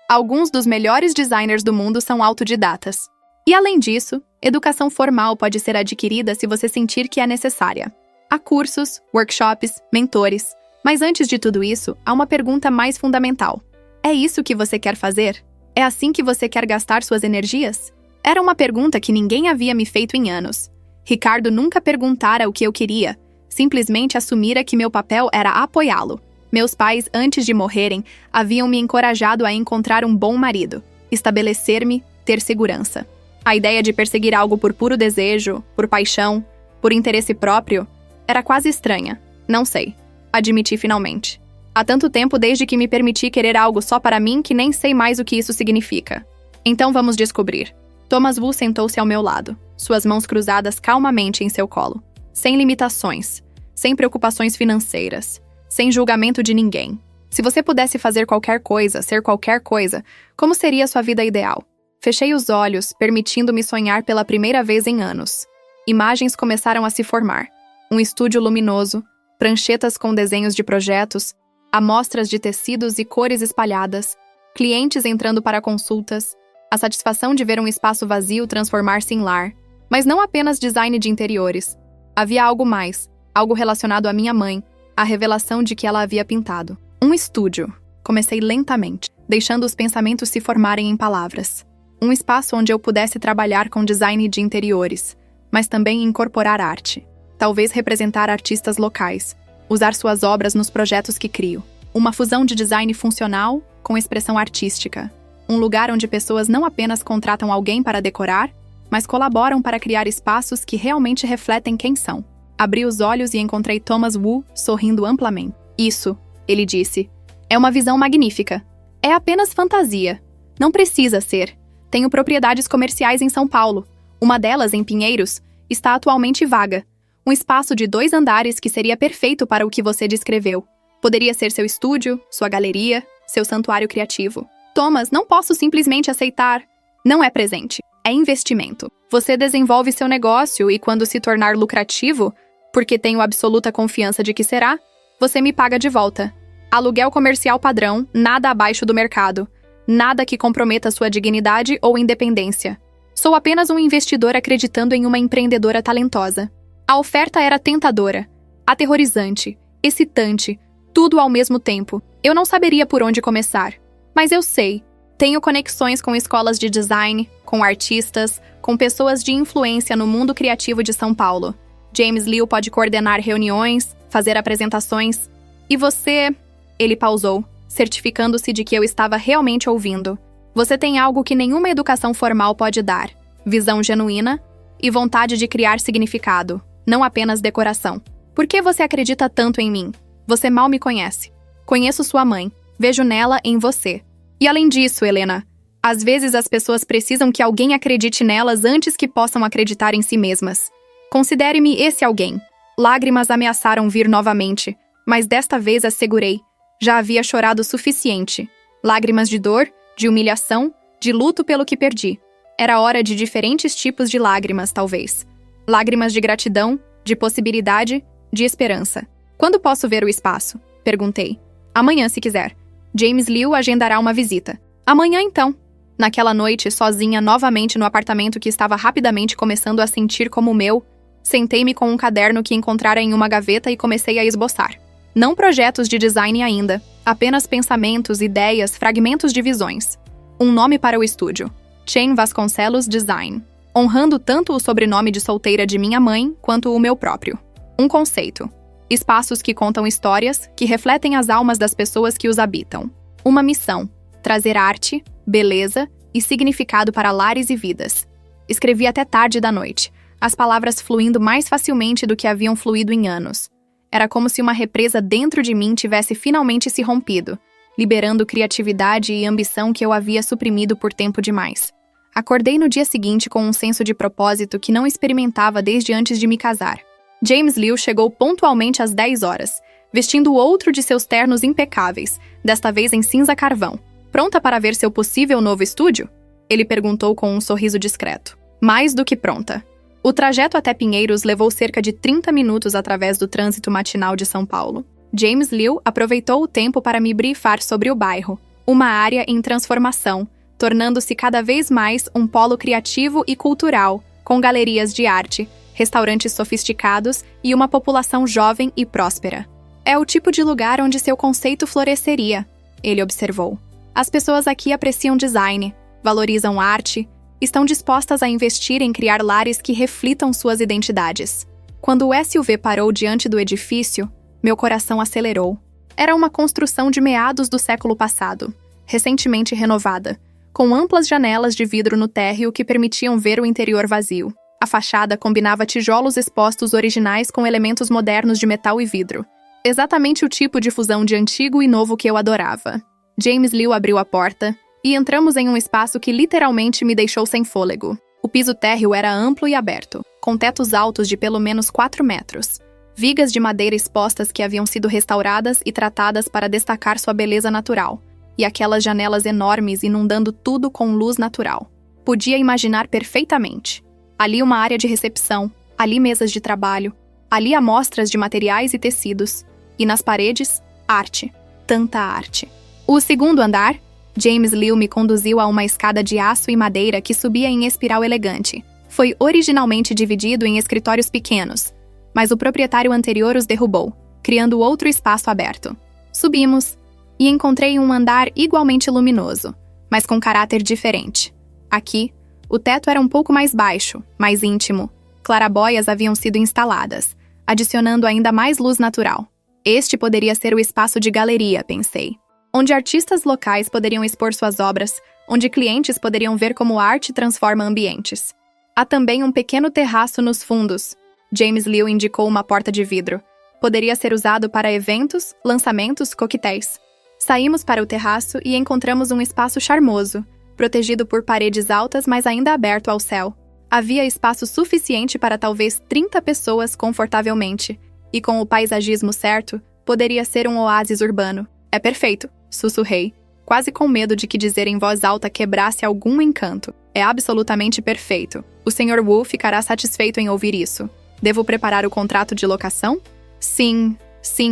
Alguns dos melhores designers do mundo são autodidatas. E além disso, educação formal pode ser adquirida se você sentir que é necessária. Há cursos, workshops, mentores. Mas antes de tudo isso, há uma pergunta mais fundamental. É isso que você quer fazer? É assim que você quer gastar suas energias? Era uma pergunta que ninguém havia me feito em anos. Ricardo nunca perguntara o que eu queria. Simplesmente assumira que meu papel era apoiá-lo. Meus pais, antes de morrerem, haviam me encorajado a encontrar um bom marido, estabelecer-me, ter segurança. A ideia de perseguir algo por puro desejo, por paixão, por interesse próprio, era quase estranha. Não sei. Admiti finalmente. Há tanto tempo desde que me permiti querer algo só para mim que nem sei mais o que isso significa. Então vamos descobrir. Thomas Wu sentou-se ao meu lado, suas mãos cruzadas calmamente em seu colo. Sem limitações, sem preocupações financeiras, sem julgamento de ninguém. Se você pudesse fazer qualquer coisa, ser qualquer coisa, como seria sua vida ideal? Fechei os olhos, permitindo-me sonhar pela primeira vez em anos. Imagens começaram a se formar. Um estúdio luminoso, pranchetas com desenhos de projetos, amostras de tecidos e cores espalhadas, clientes entrando para consultas, A satisfação de ver um espaço vazio transformar-se em lar. Mas não apenas design de interiores. Havia algo mais, algo relacionado à minha mãe, a revelação de que ela havia pintado. Um estúdio. Comecei lentamente, deixando os pensamentos se formarem em palavras. Um espaço onde eu pudesse trabalhar com design de interiores, mas também incorporar arte. Talvez representar artistas locais, usar suas obras nos projetos que crio. Uma fusão de design funcional com expressão artística. Um lugar onde pessoas não apenas contratam alguém para decorar, mas colaboram para criar espaços que realmente refletem quem são. Abri os olhos e encontrei Thomas Wu sorrindo amplamente. Isso, ele disse, é uma visão magnífica. É apenas fantasia. Não precisa ser. Tenho propriedades comerciais em São Paulo. Uma delas, em Pinheiros, está atualmente vaga. Um espaço de 2 andares que seria perfeito para o que você descreveu. Poderia ser seu estúdio, sua galeria, seu santuário criativo. Thomas, não posso simplesmente aceitar. Não é presente. É investimento. Você desenvolve seu negócio e quando se tornar lucrativo, porque tenho absoluta confiança de que será, você me paga de volta. Aluguel comercial padrão, nada abaixo do mercado. Nada que comprometa sua dignidade ou independência. Sou apenas um investidor acreditando em uma empreendedora talentosa. A oferta era tentadora, aterrorizante, excitante, tudo ao mesmo tempo. Eu não saberia por onde começar. Mas eu sei. Tenho conexões com escolas de design, com artistas, com pessoas de influência no mundo criativo de São Paulo. James Liu pode coordenar reuniões, fazer apresentações. E você... Ele pausou, certificando-se de que eu estava realmente ouvindo. Você tem algo que nenhuma educação formal pode dar. Visão genuína e vontade de criar significado, não apenas decoração. Por que você acredita tanto em mim? Você mal me conhece. Conheço sua mãe. Vejo nela em você. E além disso, Helena, às vezes as pessoas precisam que alguém acredite nelas antes que possam acreditar em si mesmas. Considere-me esse alguém. Lágrimas ameaçaram vir novamente, mas desta vez as segurei. Já havia chorado o suficiente. Lágrimas de dor, de humilhação, de luto pelo que perdi. Era hora de diferentes tipos de lágrimas, talvez. Lágrimas de gratidão, de possibilidade, de esperança. Quando posso ver o espaço? Perguntei. Amanhã, se quiser. James Liu agendará uma visita. Amanhã, então. Naquela noite, sozinha novamente no apartamento que estava rapidamente começando a sentir como o meu, sentei-me com um caderno que encontrara em uma gaveta e comecei a esboçar. Não projetos de design ainda, apenas pensamentos, ideias, fragmentos de visões. Um nome para o estúdio. Chen Vasconcelos Design. Honrando tanto o sobrenome de solteira de minha mãe, quanto o meu próprio. Um conceito. Espaços que contam histórias, que refletem as almas das pessoas que os habitam. Uma missão. Trazer arte, beleza e significado para lares e vidas. Escrevi até tarde da noite, as palavras fluindo mais facilmente do que haviam fluído em anos. Era como se uma represa dentro de mim tivesse finalmente se rompido, liberando criatividade e ambição que eu havia suprimido por tempo demais. Acordei no dia seguinte com um senso de propósito que não experimentava desde antes de me casar. James Liu chegou pontualmente às 10 horas, vestindo outro de seus ternos impecáveis, desta vez em cinza carvão. Pronta para ver seu possível novo estúdio? Ele perguntou com um sorriso discreto. Mais do que pronta. O trajeto até Pinheiros levou cerca de 30 minutos através do trânsito matinal de São Paulo. James Liu aproveitou o tempo para me briefar sobre o bairro, uma área em transformação, tornando-se cada vez mais um polo criativo e cultural, com galerias de arte, restaurantes sofisticados e uma população jovem e próspera. É o tipo de lugar onde seu conceito floresceria, ele observou. As pessoas aqui apreciam design, valorizam arte, estão dispostas a investir em criar lares que reflitam suas identidades. Quando o SUV parou diante do edifício, meu coração acelerou. Era uma construção de meados do século passado, recentemente renovada, com amplas janelas de vidro no térreo que permitiam ver o interior vazio. A fachada combinava tijolos expostos originais com elementos modernos de metal e vidro. Exatamente o tipo de fusão de antigo e novo que eu adorava. James Liu abriu a porta e entramos em um espaço que literalmente me deixou sem fôlego. O piso térreo era amplo e aberto, com tetos altos de pelo menos 4 metros. Vigas de madeira expostas que haviam sido restauradas e tratadas para destacar sua beleza natural. E aquelas janelas enormes inundando tudo com luz natural. Podia imaginar perfeitamente. Ali uma área de recepção, ali mesas de trabalho, ali amostras de materiais e tecidos. E nas paredes, arte. Tanta arte. O segundo andar, James Liu me conduziu a uma escada de aço e madeira que subia em espiral elegante. Foi originalmente dividido em escritórios pequenos, mas o proprietário anterior os derrubou, criando outro espaço aberto. Subimos e encontrei um andar igualmente luminoso, mas com caráter diferente. Aqui, o teto era um pouco mais baixo, mais íntimo. Claraboias haviam sido instaladas, adicionando ainda mais luz natural. Este poderia ser o espaço de galeria, pensei, onde artistas locais poderiam expor suas obras, onde clientes poderiam ver como a arte transforma ambientes. Há também um pequeno terraço nos fundos. James Liu indicou uma porta de vidro. Poderia ser usado para eventos, lançamentos, coquetéis. Saímos para o terraço e encontramos um espaço charmoso, protegido por paredes altas, mas ainda aberto ao céu. Havia espaço suficiente para talvez 30 pessoas confortavelmente, e com o paisagismo certo, poderia ser um oásis urbano. É perfeito, sussurrei, quase com medo de que dizer em voz alta quebrasse algum encanto. É absolutamente perfeito. O Sr. Wu ficará satisfeito em ouvir isso. Devo preparar o contrato de locação? Sim,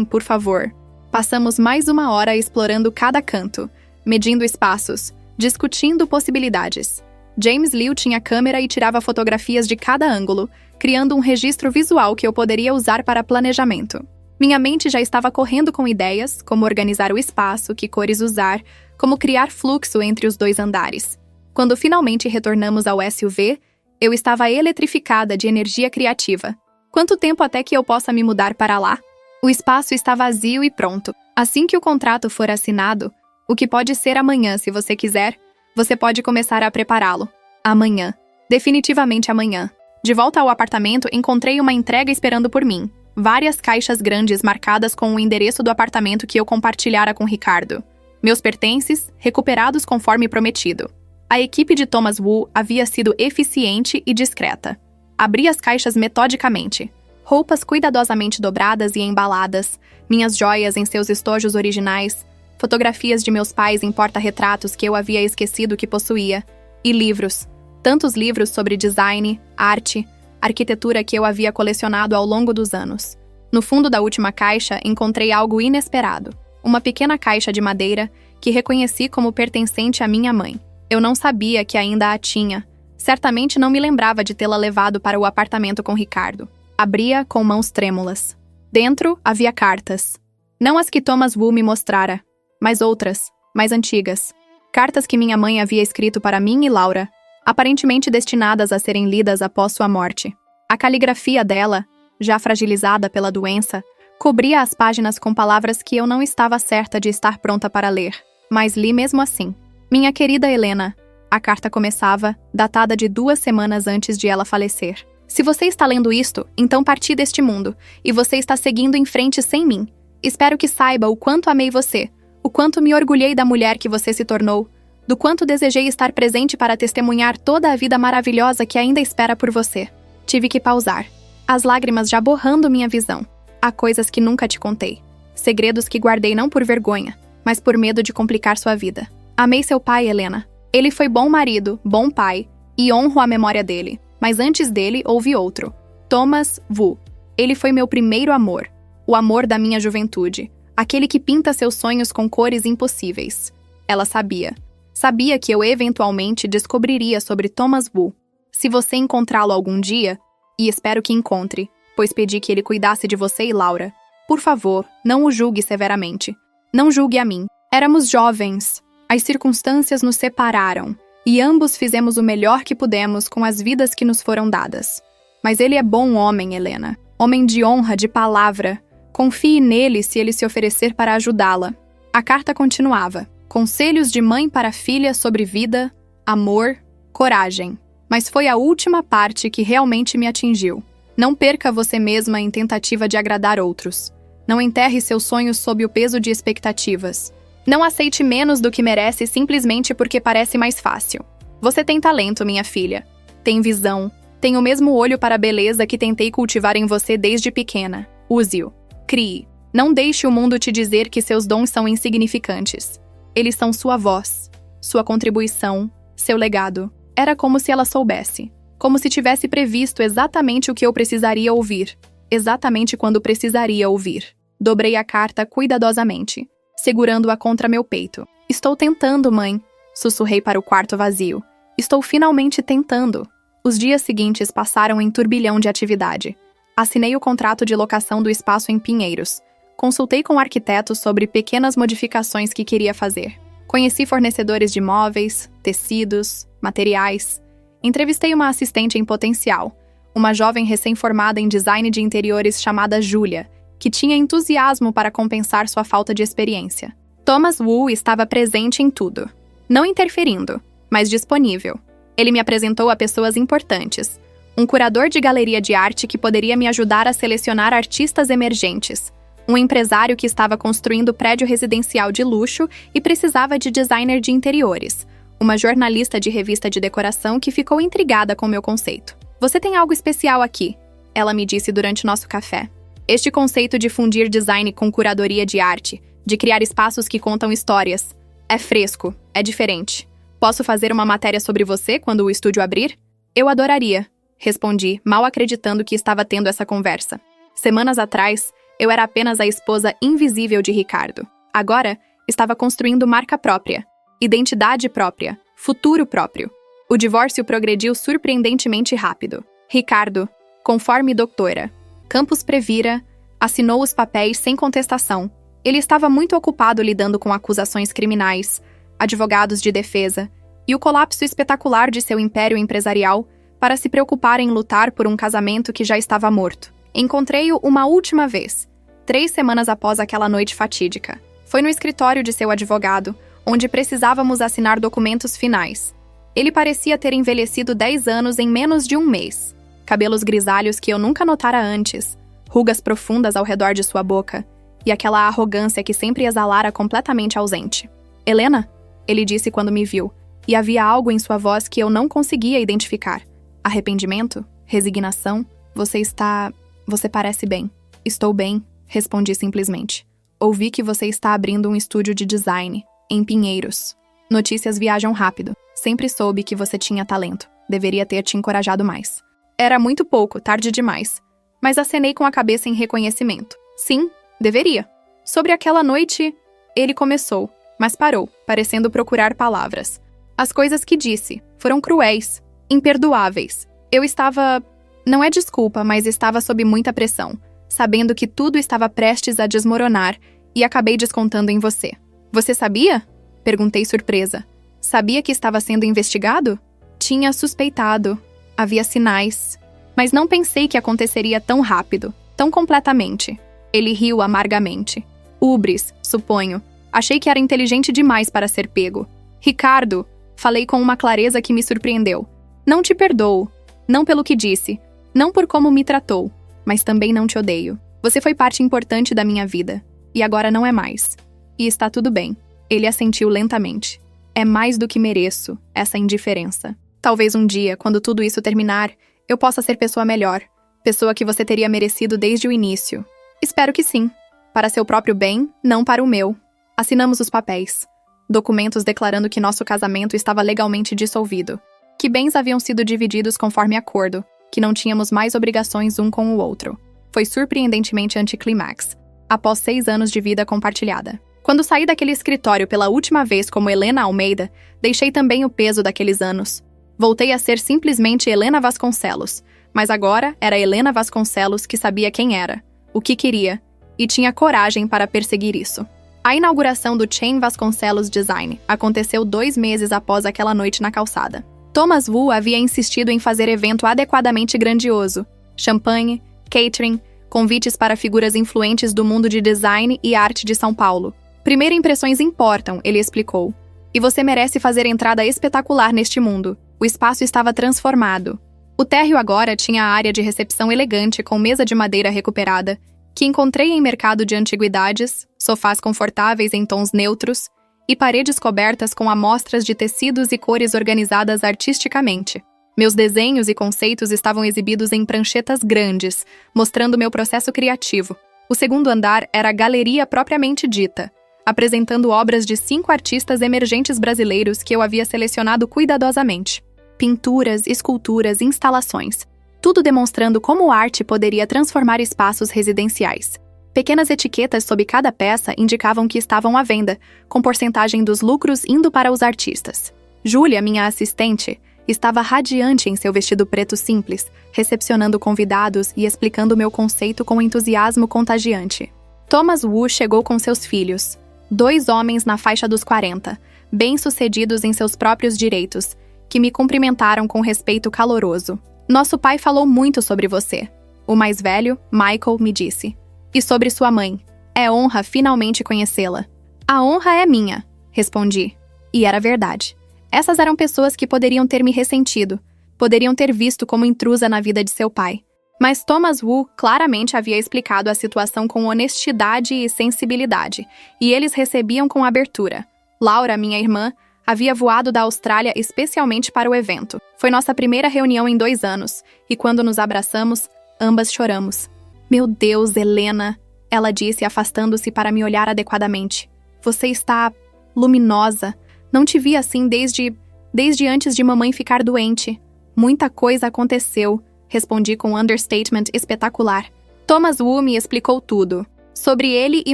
por favor. Passamos mais uma hora explorando cada canto, medindo espaços, discutindo possibilidades. James Liu tinha câmera e tirava fotografias de cada ângulo, criando um registro visual que eu poderia usar para planejamento. Minha mente já estava correndo com ideias, como organizar o espaço, que cores usar, como criar fluxo entre os dois andares. Quando finalmente retornamos ao SUV, eu estava eletrificada de energia criativa. Quanto tempo até que eu possa me mudar para lá? O espaço está vazio e pronto. Assim que o contrato for assinado, o que pode ser amanhã se você quiser, você pode começar a prepará-lo. Amanhã. Definitivamente amanhã. De volta ao apartamento, encontrei uma entrega esperando por mim. Várias caixas grandes marcadas com o endereço do apartamento que eu compartilhara com Ricardo. Meus pertences, recuperados conforme prometido. A equipe de Thomas Wu havia sido eficiente e discreta. Abri as caixas metodicamente. Roupas cuidadosamente dobradas e embaladas, minhas joias em seus estojos originais, fotografias de meus pais em porta-retratos que eu havia esquecido que possuía, e livros. Tantos livros sobre design, arte, arquitetura que eu havia colecionado ao longo dos anos. No fundo da última caixa, encontrei algo inesperado. Uma pequena caixa de madeira que reconheci como pertencente à minha mãe. Eu não sabia que ainda a tinha. Certamente não me lembrava de tê-la levado para o apartamento com Ricardo. Abria com mãos trêmulas. Dentro havia cartas. Não as que Thomas Wu me mostrara, mas outras, mais antigas. Cartas que minha mãe havia escrito para mim e Laura, aparentemente destinadas a serem lidas após sua morte. A caligrafia dela, já fragilizada pela doença, cobria as páginas com palavras que eu não estava certa de estar pronta para ler, mas li mesmo assim. Minha querida Helena, a carta começava, datada de 2 semanas antes de ela falecer. Se você está lendo isto, então parti deste mundo, e você está seguindo em frente sem mim. Espero que saiba o quanto amei você, o quanto me orgulhei da mulher que você se tornou, do quanto desejei estar presente para testemunhar toda a vida maravilhosa que ainda espera por você. Tive que pausar, as lágrimas já borrando minha visão. Há coisas que nunca te contei, segredos que guardei não por vergonha, mas por medo de complicar sua vida. Amei seu pai, Helena. Ele foi bom marido, bom pai, e honro a memória dele. Mas antes dele, houve outro. Thomas Wu. Ele foi meu primeiro amor. O amor da minha juventude. Aquele que pinta seus sonhos com cores impossíveis. Ela sabia. Sabia que eu eventualmente descobriria sobre Thomas Wu. Se você encontrá-lo algum dia, e espero que encontre, pois pedi que ele cuidasse de você e Laura, por favor, não o julgue severamente. Não julgue a mim. Éramos jovens. As circunstâncias nos separaram, e ambos fizemos o melhor que pudemos com as vidas que nos foram dadas. Mas ele é bom homem, Helena. Homem de honra, de palavra. Confie nele se ele se oferecer para ajudá-la. A carta continuava. Conselhos de mãe para filha sobre vida, amor, coragem. Mas foi a última parte que realmente me atingiu. Não perca você mesma em tentativa de agradar outros. Não enterre seus sonhos sob o peso de expectativas. Não aceite menos do que merece simplesmente porque parece mais fácil. Você tem talento, minha filha. Tem visão. Tem o mesmo olho para a beleza que tentei cultivar em você desde pequena. Use-o. Crie. Não deixe o mundo te dizer que seus dons são insignificantes. Eles são sua voz, sua contribuição, seu legado. Era como se ela soubesse. Como se tivesse previsto exatamente o que eu precisaria ouvir. Exatamente quando precisaria ouvir. Dobrei a carta cuidadosamente, segurando-a contra meu peito. Estou tentando, mãe, sussurrei para o quarto vazio. Estou finalmente tentando. Os dias seguintes passaram em turbilhão de atividade. Assinei o contrato de locação do espaço em Pinheiros. Consultei com o arquiteto sobre pequenas modificações que queria fazer. Conheci fornecedores de móveis, tecidos, materiais. Entrevistei uma assistente em potencial, uma jovem recém-formada em design de interiores chamada Júlia, que tinha entusiasmo para compensar sua falta de experiência. Thomas Wu estava presente em tudo. Não interferindo, mas disponível. Ele me apresentou a pessoas importantes. Um curador de galeria de arte que poderia me ajudar a selecionar artistas emergentes. Um empresário que estava construindo prédio residencial de luxo e precisava de designer de interiores. Uma jornalista de revista de decoração que ficou intrigada com meu conceito. Você tem algo especial aqui, ela me disse durante nosso café. Este conceito de fundir design com curadoria de arte, de criar espaços que contam histórias. É fresco, é diferente. Posso fazer uma matéria sobre você quando o estúdio abrir? Eu adoraria, respondi, mal acreditando que estava tendo essa conversa. Semanas atrás, eu era apenas a esposa invisível de Ricardo. Agora, estava construindo marca própria, identidade própria, futuro próprio. O divórcio progrediu surpreendentemente rápido. Ricardo, conforme doutora, Campos previra, assinou os papéis sem contestação. Ele estava muito ocupado lidando com acusações criminais, advogados de defesa e o colapso espetacular de seu império empresarial para se preocupar em lutar por um casamento que já estava morto. Encontrei-o uma última vez, 3 semanas após aquela noite fatídica. Foi no escritório de seu advogado, onde precisávamos assinar documentos finais. Ele parecia ter envelhecido 10 anos em menos de um mês. Cabelos grisalhos que eu nunca notara antes, rugas profundas ao redor de sua boca e aquela arrogância que sempre exalara completamente ausente. Helena? Ele disse quando me viu, e havia algo em sua voz que eu não conseguia identificar. Arrependimento? Resignação? Você parece bem. Estou bem, respondi simplesmente. Ouvi que você está abrindo um estúdio de design, em Pinheiros. Notícias viajam rápido. Sempre soube que você tinha talento. Deveria ter te encorajado mais. Era muito pouco, tarde demais. Mas acenei com a cabeça em reconhecimento. Sim, deveria. Sobre aquela noite, ele começou, mas parou, parecendo procurar palavras. As coisas que disse foram cruéis, imperdoáveis. Eu estava... Não é desculpa, mas estava sob muita pressão, sabendo que tudo estava prestes a desmoronar e acabei descontando em você. Você sabia? Perguntei surpresa. Sabia que estava sendo investigado? Tinha suspeitado. Havia sinais. Mas não pensei que aconteceria tão rápido, tão completamente. Ele riu amargamente. Ubris, suponho. Achei que era inteligente demais para ser pego. Ricardo, falei com uma clareza que me surpreendeu. Não te perdoo. Não pelo que disse. Não por como me tratou. Mas também não te odeio. Você foi parte importante da minha vida. E agora não é mais. E está tudo bem. Ele assentiu lentamente. É mais do que mereço, essa indiferença. Talvez um dia, quando tudo isso terminar, eu possa ser pessoa melhor. Pessoa que você teria merecido desde o início. Espero que sim. Para seu próprio bem, não para o meu. Assinamos os papéis. Documentos declarando que nosso casamento estava legalmente dissolvido. Que bens haviam sido divididos conforme acordo. Que não tínhamos mais obrigações um com o outro. Foi surpreendentemente anticlimax. Após 6 anos de vida compartilhada. Quando saí daquele escritório pela última vez como Helena Almeida, deixei também o peso daqueles anos. Voltei a ser simplesmente Helena Vasconcelos, mas agora era Helena Vasconcelos que sabia quem era, o que queria, e tinha coragem para perseguir isso. A inauguração do Chain Vasconcelos Design aconteceu 2 meses após aquela noite na calçada. Thomas Wu havia insistido em fazer evento adequadamente grandioso. Champanhe, catering, convites para figuras influentes do mundo de design e arte de São Paulo. Primeiro impressões importam, ele explicou. E você merece fazer entrada espetacular neste mundo. O espaço estava transformado. O térreo agora tinha a área de recepção elegante com mesa de madeira recuperada, que encontrei em mercado de antiguidades, sofás confortáveis em tons neutros e paredes cobertas com amostras de tecidos e cores organizadas artisticamente. Meus desenhos e conceitos estavam exibidos em pranchetas grandes, mostrando meu processo criativo. O segundo andar era a galeria propriamente dita, apresentando obras de 5 artistas emergentes brasileiros que eu havia selecionado cuidadosamente. Pinturas, esculturas, instalações. Tudo demonstrando como a arte poderia transformar espaços residenciais. Pequenas etiquetas sob cada peça indicavam que estavam à venda, com porcentagem dos lucros indo para os artistas. Júlia, minha assistente, estava radiante em seu vestido preto simples, recepcionando convidados e explicando meu conceito com entusiasmo contagiante. Thomas Wu chegou com seus filhos, 2 homens na faixa dos 40, bem-sucedidos em seus próprios direitos, que me cumprimentaram com respeito caloroso. Nosso pai falou muito sobre você. O mais velho, Michael, me disse. E sobre sua mãe. É honra finalmente conhecê-la. A honra é minha, respondi. E era verdade. Essas eram pessoas que poderiam ter me ressentido, poderiam ter visto como intrusa na vida de seu pai. Mas Thomas Wu claramente havia explicado a situação com honestidade e sensibilidade, e eles recebiam com abertura. Laura, minha irmã, havia voado da Austrália especialmente para o evento. Foi nossa primeira reunião em 2 anos, e quando nos abraçamos, ambas choramos. Meu Deus, Helena, ela disse, afastando-se para me olhar adequadamente. Você está luminosa. Não te vi assim desde antes de mamãe ficar doente. Muita coisa aconteceu, respondi com um understatement espetacular. Thomas Wu me explicou tudo. Sobre ele e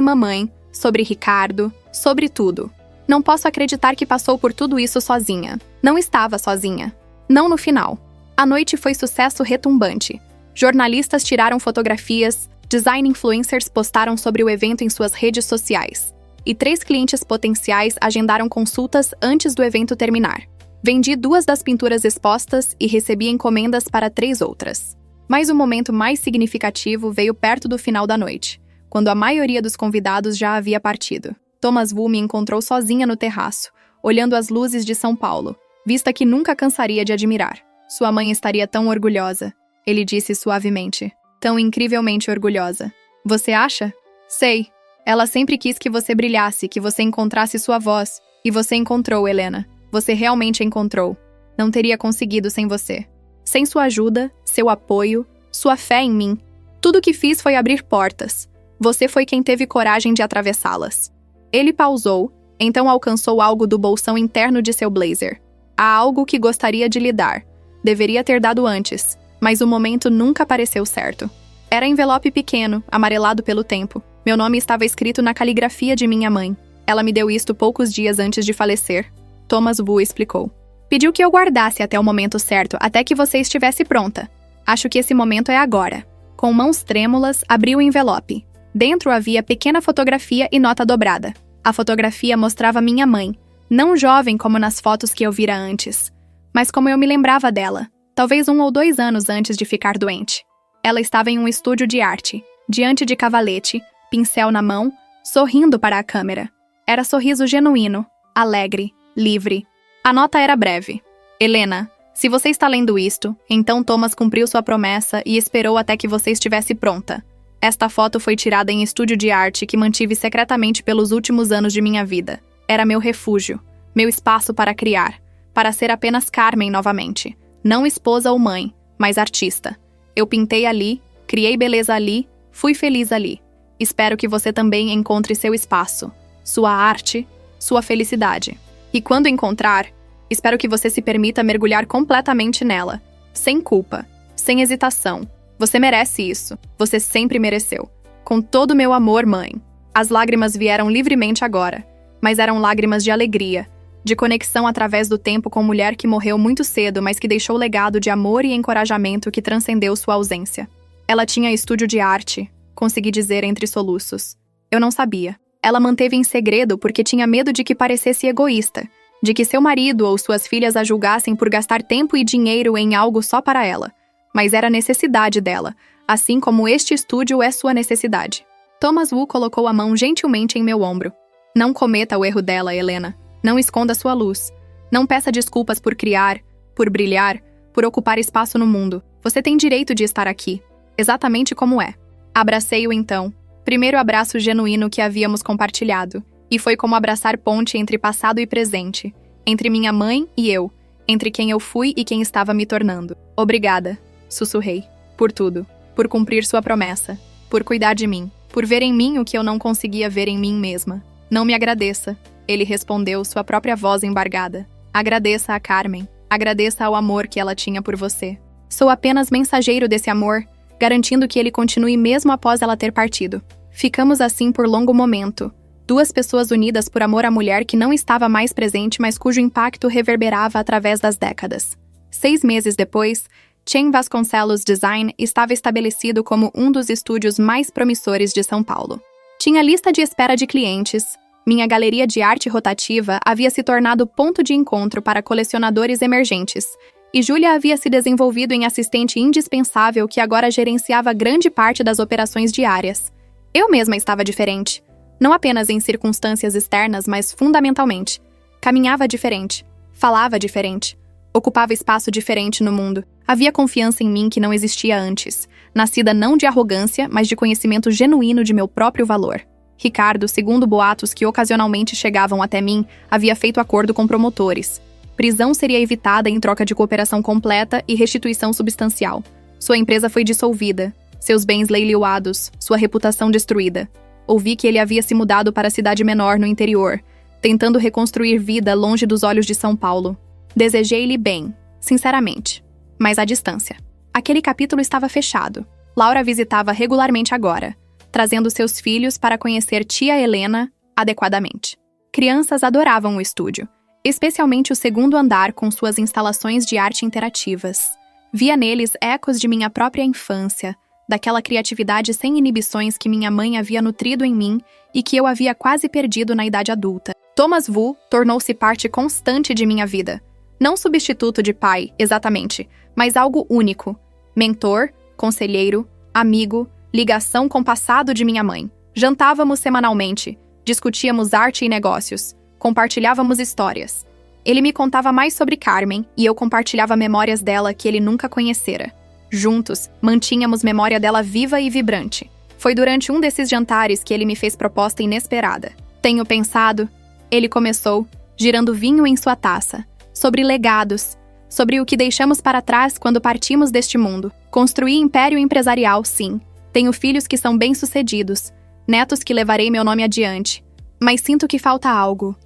mamãe, sobre Ricardo, sobre tudo. Não posso acreditar que passou por tudo isso sozinha. Não estava sozinha. Não no final. A noite foi sucesso retumbante. Jornalistas tiraram fotografias, design influencers postaram sobre o evento em suas redes sociais. E 3 clientes potenciais agendaram consultas antes do evento terminar. Vendi 2 das pinturas expostas e recebi encomendas para 3 outras. Mas o momento mais significativo veio perto do final da noite, quando a maioria dos convidados já havia partido. Thomas Wu me encontrou sozinha no terraço, olhando as luzes de São Paulo, vista que nunca cansaria de admirar. Sua mãe estaria tão orgulhosa, ele disse suavemente. Tão incrivelmente orgulhosa. Você acha? Sei. Ela sempre quis que você brilhasse, que você encontrasse sua voz. E você encontrou, Helena. Você realmente encontrou. Não teria conseguido sem você. Sem sua ajuda, seu apoio, sua fé em mim. Tudo o que fiz foi abrir portas. Você foi quem teve coragem de atravessá-las. Ele pausou, então alcançou algo do bolsão interno de seu blazer. Há algo que gostaria de lhe dar. Deveria ter dado antes, mas o momento nunca pareceu certo. Era envelope pequeno, amarelado pelo tempo. Meu nome estava escrito na caligrafia de minha mãe. Ela me deu isto poucos dias antes de falecer. Thomas Wu explicou. Pediu que eu guardasse até o momento certo, até que você estivesse pronta. Acho que esse momento é agora. Com mãos trêmulas, abriu o envelope. Dentro havia pequena fotografia e nota dobrada. A fotografia mostrava minha mãe, não jovem como nas fotos que eu vira antes, mas como eu me lembrava dela, talvez 1 ou 2 anos antes de ficar doente. Ela estava em um estúdio de arte, diante de cavalete, pincel na mão, sorrindo para a câmera. Era sorriso genuíno, alegre, livre. A nota era breve. Helena, se você está lendo isto, então Thomas cumpriu sua promessa e esperou até que você estivesse pronta. Esta foto foi tirada em estúdio de arte que mantive secretamente pelos últimos anos de minha vida. Era meu refúgio, meu espaço para criar, para ser apenas Carmen novamente. Não esposa ou mãe, mas artista. Eu pintei ali, criei beleza ali, fui feliz ali. Espero que você também encontre seu espaço, sua arte, sua felicidade. E quando encontrar, espero que você se permita mergulhar completamente nela, sem culpa, sem hesitação. Você merece isso. Você sempre mereceu. Com todo o meu amor, mãe. As lágrimas vieram livremente agora, mas eram lágrimas de alegria, de conexão através do tempo com mulher que morreu muito cedo, mas que deixou legado de amor e encorajamento que transcendeu sua ausência. Ela tinha estúdio de arte, consegui dizer entre soluços. Eu não sabia. Ela manteve em segredo porque tinha medo de que parecesse egoísta, de que seu marido ou suas filhas a julgassem por gastar tempo e dinheiro em algo só para ela. Mas era a necessidade dela, assim como este estúdio é sua necessidade. Thomas Wu colocou a mão gentilmente em meu ombro. Não cometa o erro dela, Helena. Não esconda sua luz. Não peça desculpas por criar, por brilhar, por ocupar espaço no mundo. Você tem direito de estar aqui, exatamente como é. Abracei-o então. Primeiro abraço genuíno que havíamos compartilhado. E foi como abraçar ponte entre passado e presente, entre minha mãe e eu, entre quem eu fui e quem estava me tornando. Obrigada. Sussurrei. Por tudo. Por cumprir sua promessa. Por cuidar de mim. Por ver em mim o que eu não conseguia ver em mim mesma. Não me agradeça. Ele respondeu, sua própria voz embargada. Agradeça a Carmen. Agradeça ao amor que ela tinha por você. Sou apenas mensageiro desse amor, garantindo que ele continue mesmo após ela ter partido. Ficamos assim por longo momento, duas pessoas unidas por amor à mulher que não estava mais presente, mas cujo impacto reverberava através das décadas. 6 meses depois, Chen Vasconcelos Design estava estabelecido como um dos estúdios mais promissores de São Paulo. Tinha lista de espera de clientes, minha galeria de arte rotativa havia se tornado ponto de encontro para colecionadores emergentes, e Júlia havia se desenvolvido em assistente indispensável que agora gerenciava grande parte das operações diárias. Eu mesma estava diferente, não apenas em circunstâncias externas, mas fundamentalmente. Caminhava diferente, falava diferente, ocupava espaço diferente no mundo. Havia confiança em mim que não existia antes, nascida não de arrogância, mas de conhecimento genuíno de meu próprio valor. Ricardo, segundo boatos que ocasionalmente chegavam até mim, havia feito acordo com promotores. Prisão seria evitada em troca de cooperação completa e restituição substancial. Sua empresa foi dissolvida, seus bens leiloados, sua reputação destruída. Ouvi que ele havia se mudado para a cidade menor no interior, tentando reconstruir vida longe dos olhos de São Paulo. Desejei-lhe bem, sinceramente, mas à distância. Aquele capítulo estava fechado. Laura visitava regularmente agora, trazendo seus filhos para conhecer tia Helena adequadamente. Crianças adoravam o estúdio, especialmente o segundo andar com suas instalações de arte interativas. Via neles ecos de minha própria infância, daquela criatividade sem inibições que minha mãe havia nutrido em mim e que eu havia quase perdido na idade adulta. Thomas Wu tornou-se parte constante de minha vida. Não substituto de pai, exatamente, mas algo único. Mentor, conselheiro, amigo, ligação com o passado de minha mãe. Jantávamos semanalmente, discutíamos arte e negócios, compartilhávamos histórias. Ele me contava mais sobre Carmen e eu compartilhava memórias dela que ele nunca conhecera. Juntos, mantínhamos memória dela viva e vibrante. Foi durante um desses jantares que ele me fez proposta inesperada. Tenho pensado, ele começou, girando vinho em sua taça, sobre legados, sobre o que deixamos para trás quando partimos deste mundo. Construí império empresarial, sim. Tenho filhos que são bem-sucedidos, netos que levarei meu nome adiante. Mas sinto que falta algo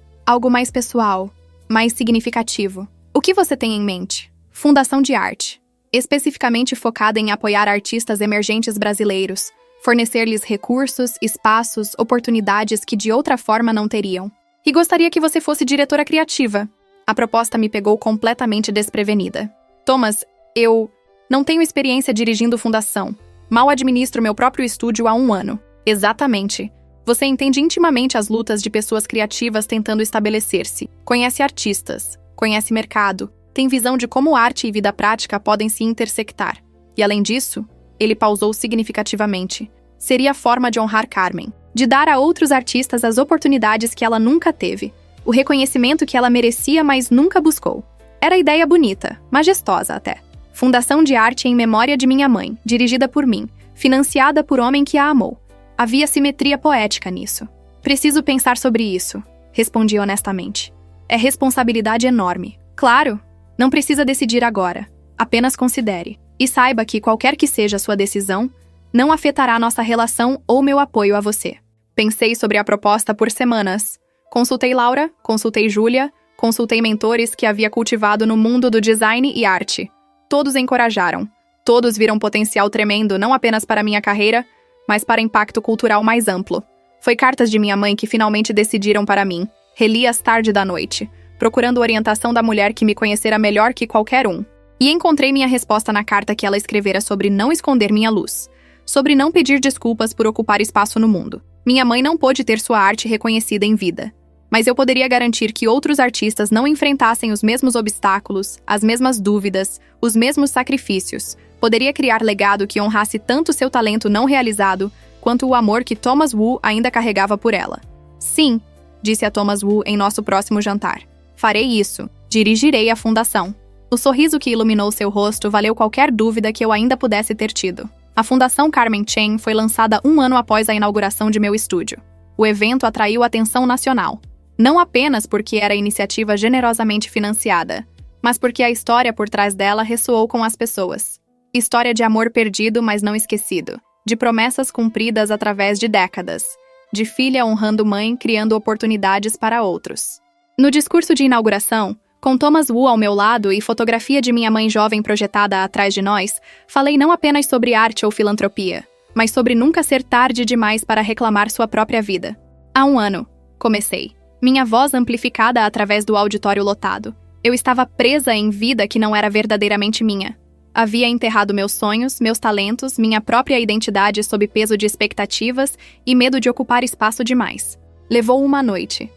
mais pessoal, mais significativo. O que você tem em mente? Fundação de arte, especificamente focada em apoiar artistas emergentes brasileiros, fornecer-lhes recursos, espaços, oportunidades que de outra forma não teriam. E gostaria que você fosse diretora criativa. A proposta me pegou completamente desprevenida. Thomas, eu não tenho experiência dirigindo fundação. Mal administro meu próprio estúdio há 1 ano. Exatamente. Você entende intimamente as lutas de pessoas criativas tentando estabelecer-se. Conhece artistas, conhece mercado, tem visão de como arte e vida prática podem se intersectar. E além disso, ele pausou significativamente. Seria a forma de honrar Carmen, de dar a outros artistas as oportunidades que ela nunca teve, o reconhecimento que ela merecia, mas nunca buscou. Era ideia bonita, majestosa até. Fundação de arte em memória de minha mãe, dirigida por mim, financiada por homem que a amou. Havia simetria poética nisso. Preciso pensar sobre isso, respondi honestamente. É responsabilidade enorme. Claro, não precisa decidir agora. Apenas considere. E saiba que qualquer que seja sua decisão, não afetará nossa relação ou meu apoio a você. Pensei sobre a proposta por semanas. Consultei Laura, consultei Júlia, consultei mentores que havia cultivado no mundo do design e arte. Todos encorajaram. Todos viram potencial tremendo não apenas para minha carreira, mas para impacto cultural mais amplo. Foi cartas de minha mãe que finalmente decidiram para mim. Reli às tarde da noite, procurando orientação da mulher que me conhecera melhor que qualquer um. E encontrei minha resposta na carta que ela escrevera sobre não esconder minha luz, sobre não pedir desculpas por ocupar espaço no mundo. Minha mãe não pôde ter sua arte reconhecida em vida, mas eu poderia garantir que outros artistas não enfrentassem os mesmos obstáculos, as mesmas dúvidas, os mesmos sacrifícios. Poderia criar legado que honrasse tanto seu talento não realizado, quanto o amor que Thomas Wu ainda carregava por ela. Sim, disse a Thomas Wu em nosso próximo jantar. Farei isso. Dirigirei a fundação. O sorriso que iluminou seu rosto valeu qualquer dúvida que eu ainda pudesse ter tido. A Fundação Carmen Chen foi lançada 1 ano após a inauguração de meu estúdio. O evento atraiu atenção nacional. Não apenas porque era iniciativa generosamente financiada, mas porque a história por trás dela ressoou com as pessoas. História de amor perdido, mas não esquecido. De promessas cumpridas através de décadas. De filha honrando mãe, criando oportunidades para outros. No discurso de inauguração, com Thomas Wu ao meu lado e fotografia de minha mãe jovem projetada atrás de nós, falei não apenas sobre arte ou filantropia, mas sobre nunca ser tarde demais para reclamar sua própria vida. Há um ano, comecei. Minha voz amplificada através do auditório lotado. Eu estava presa em vida que não era verdadeiramente minha. Havia enterrado meus sonhos, meus talentos, minha própria identidade sob peso de expectativas e medo de ocupar espaço demais. Levou uma noite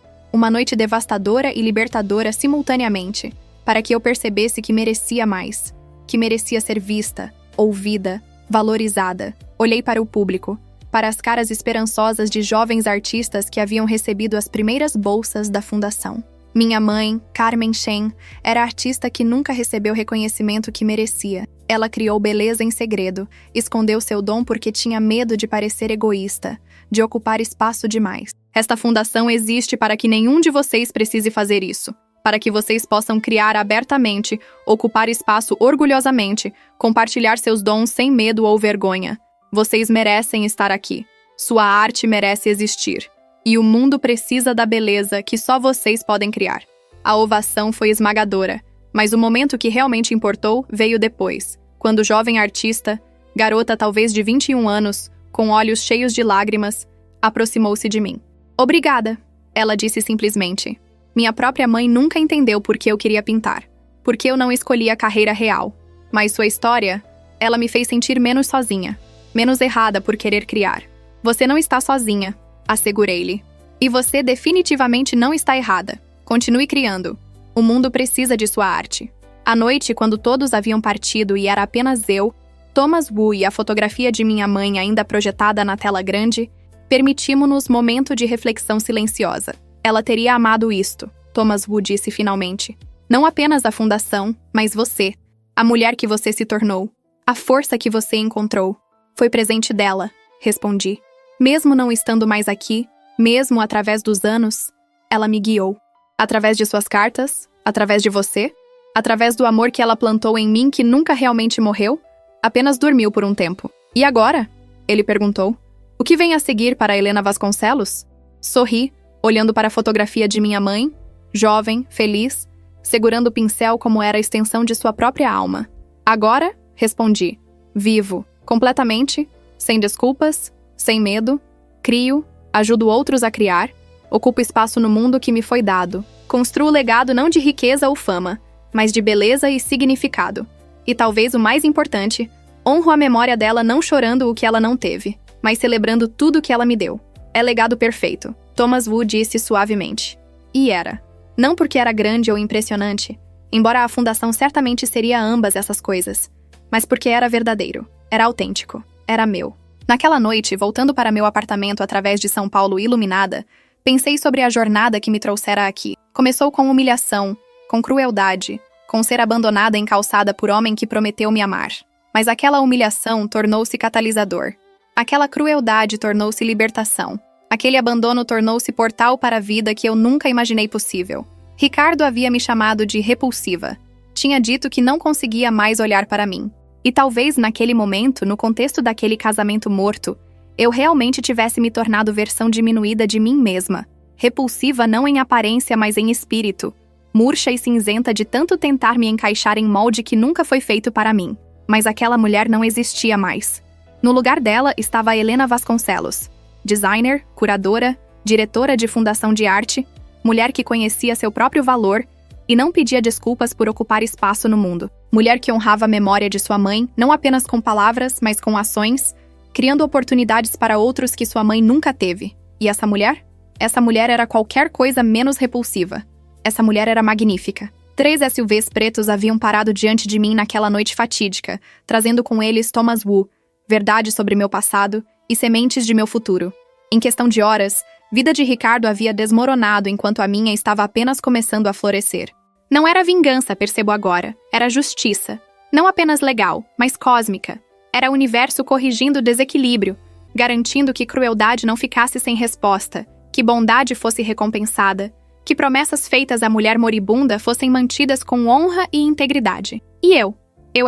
devastadora e libertadora simultaneamente, para que eu percebesse que merecia mais, que merecia ser vista, ouvida, valorizada. Olhei para o público, para as caras esperançosas de jovens artistas que haviam recebido as primeiras bolsas da fundação. Minha mãe, Carmen Chen, era a artista que nunca recebeu o reconhecimento que merecia. Ela criou beleza em segredo, escondeu seu dom porque tinha medo de parecer egoísta, de ocupar espaço demais. Esta fundação existe para que nenhum de vocês precise fazer isso, para que vocês possam criar abertamente, ocupar espaço orgulhosamente, compartilhar seus dons sem medo ou vergonha. Vocês merecem estar aqui. Sua arte merece existir. E o mundo precisa da beleza que só vocês podem criar. A ovação foi esmagadora, mas o momento que realmente importou veio depois, quando o jovem artista, garota talvez de 21 anos, com olhos cheios de lágrimas, aproximou-se de mim. Obrigada, ela disse simplesmente. Minha própria mãe nunca entendeu por que eu queria pintar, por que eu não escolhi a carreira real. Mas sua história, ela me fez sentir menos sozinha, menos errada por querer criar. Você não está sozinha, assegurei-lhe. E você definitivamente não está errada. Continue criando. O mundo precisa de sua arte. À noite, quando todos haviam partido e era apenas eu, Thomas Wu e a fotografia de minha mãe ainda projetada na tela grande, permitimos-nos momento de reflexão silenciosa. Ela teria amado isto, Thomas Wu disse finalmente. Não apenas a fundação, mas você. A mulher que você se tornou. A força que você encontrou. Foi presente dela, respondi. Mesmo não estando mais aqui, mesmo através dos anos, ela me guiou. Através de suas cartas, através de você, através do amor que ela plantou em mim que nunca realmente morreu, apenas dormiu por um tempo. E agora? Ele perguntou. O que vem a seguir para Helena Vasconcelos? Sorri, olhando para a fotografia de minha mãe, jovem, feliz, segurando o pincel como era a extensão de sua própria alma. Agora, respondi, vivo, completamente, sem desculpas, sem medo, crio, ajudo outros a criar, ocupo espaço no mundo que me foi dado, construo legado não de riqueza ou fama, mas de beleza e significado. E talvez o mais importante, honro a memória dela não chorando o que ela não teve, mas celebrando tudo que ela me deu. É legado perfeito, Thomas Wu disse suavemente. E era. Não porque era grande ou impressionante, embora a fundação certamente seria ambas essas coisas, mas porque era verdadeiro, era autêntico, era meu. Naquela noite, voltando para meu apartamento através de São Paulo iluminada, pensei sobre a jornada que me trouxera aqui. Começou com humilhação, com crueldade, com ser abandonada em calçada por homem que prometeu me amar. Mas aquela humilhação tornou-se catalisador. Aquela crueldade tornou-se libertação. Aquele abandono tornou-se portal para a vida que eu nunca imaginei possível. Ricardo havia me chamado de repulsiva. Tinha dito que não conseguia mais olhar para mim. E talvez naquele momento, no contexto daquele casamento morto, eu realmente tivesse me tornado versão diminuída de mim mesma. Repulsiva não em aparência, mas em espírito. Murcha e cinzenta de tanto tentar me encaixar em molde que nunca foi feito para mim. Mas aquela mulher não existia mais. No lugar dela estava a Helena Vasconcelos. Designer, curadora, diretora de fundação de arte, mulher que conhecia seu próprio valor e não pedia desculpas por ocupar espaço no mundo. Mulher que honrava a memória de sua mãe, não apenas com palavras, mas com ações, criando oportunidades para outros que sua mãe nunca teve. E essa mulher? Essa mulher era qualquer coisa menos repulsiva. Essa mulher era magnífica. 3 SUVs pretos haviam parado diante de mim naquela noite fatídica, trazendo com eles Thomas Wu, verdade sobre meu passado e sementes de meu futuro. Em questão de horas, vida de Ricardo havia desmoronado enquanto a minha estava apenas começando a florescer. Não era vingança, percebo agora. Era justiça. Não apenas legal, mas cósmica. Era o universo corrigindo o desequilíbrio, garantindo que crueldade não ficasse sem resposta, que bondade fosse recompensada, que promessas feitas à mulher moribunda fossem mantidas com honra e integridade. E eu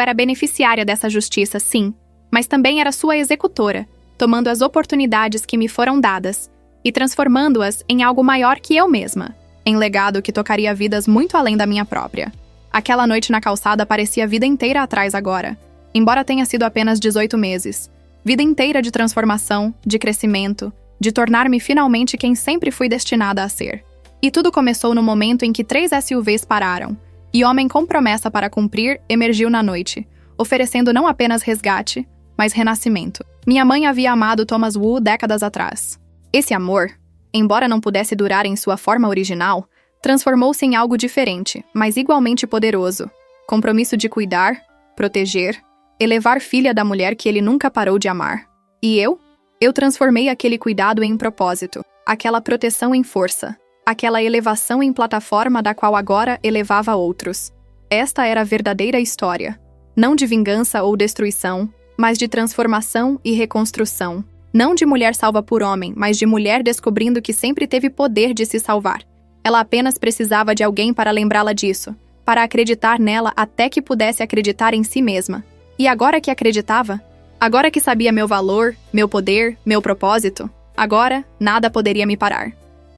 era beneficiária dessa justiça, sim, mas também era sua executora, tomando as oportunidades que me foram dadas e transformando-as em algo maior que eu mesma, em legado que tocaria vidas muito além da minha própria. Aquela noite na calçada parecia a vida inteira atrás agora, embora tenha sido apenas 18 meses. Vida inteira de transformação, de crescimento, de tornar-me finalmente quem sempre fui destinada a ser. E tudo começou no momento em que 3 SUVs pararam, e homem com promessa para cumprir emergiu na noite, oferecendo não apenas resgate, mas renascimento. Minha mãe havia amado Thomas Wu décadas atrás. Esse amor, embora não pudesse durar em sua forma original, transformou-se em algo diferente, mas igualmente poderoso. Compromisso de cuidar, proteger, elevar filha da mulher que ele nunca parou de amar. E eu? Eu transformei aquele cuidado em propósito, aquela proteção em força, aquela elevação em plataforma da qual agora elevava outros. Esta era a verdadeira história. Não de vingança ou destruição, mas de transformação e reconstrução. Não de mulher salva por homem, mas de mulher descobrindo que sempre teve poder de se salvar. Ela apenas precisava de alguém para lembrá-la disso, para acreditar nela até que pudesse acreditar em si mesma. E agora que acreditava, agora que sabia meu valor, meu poder, meu propósito, agora nada poderia me parar.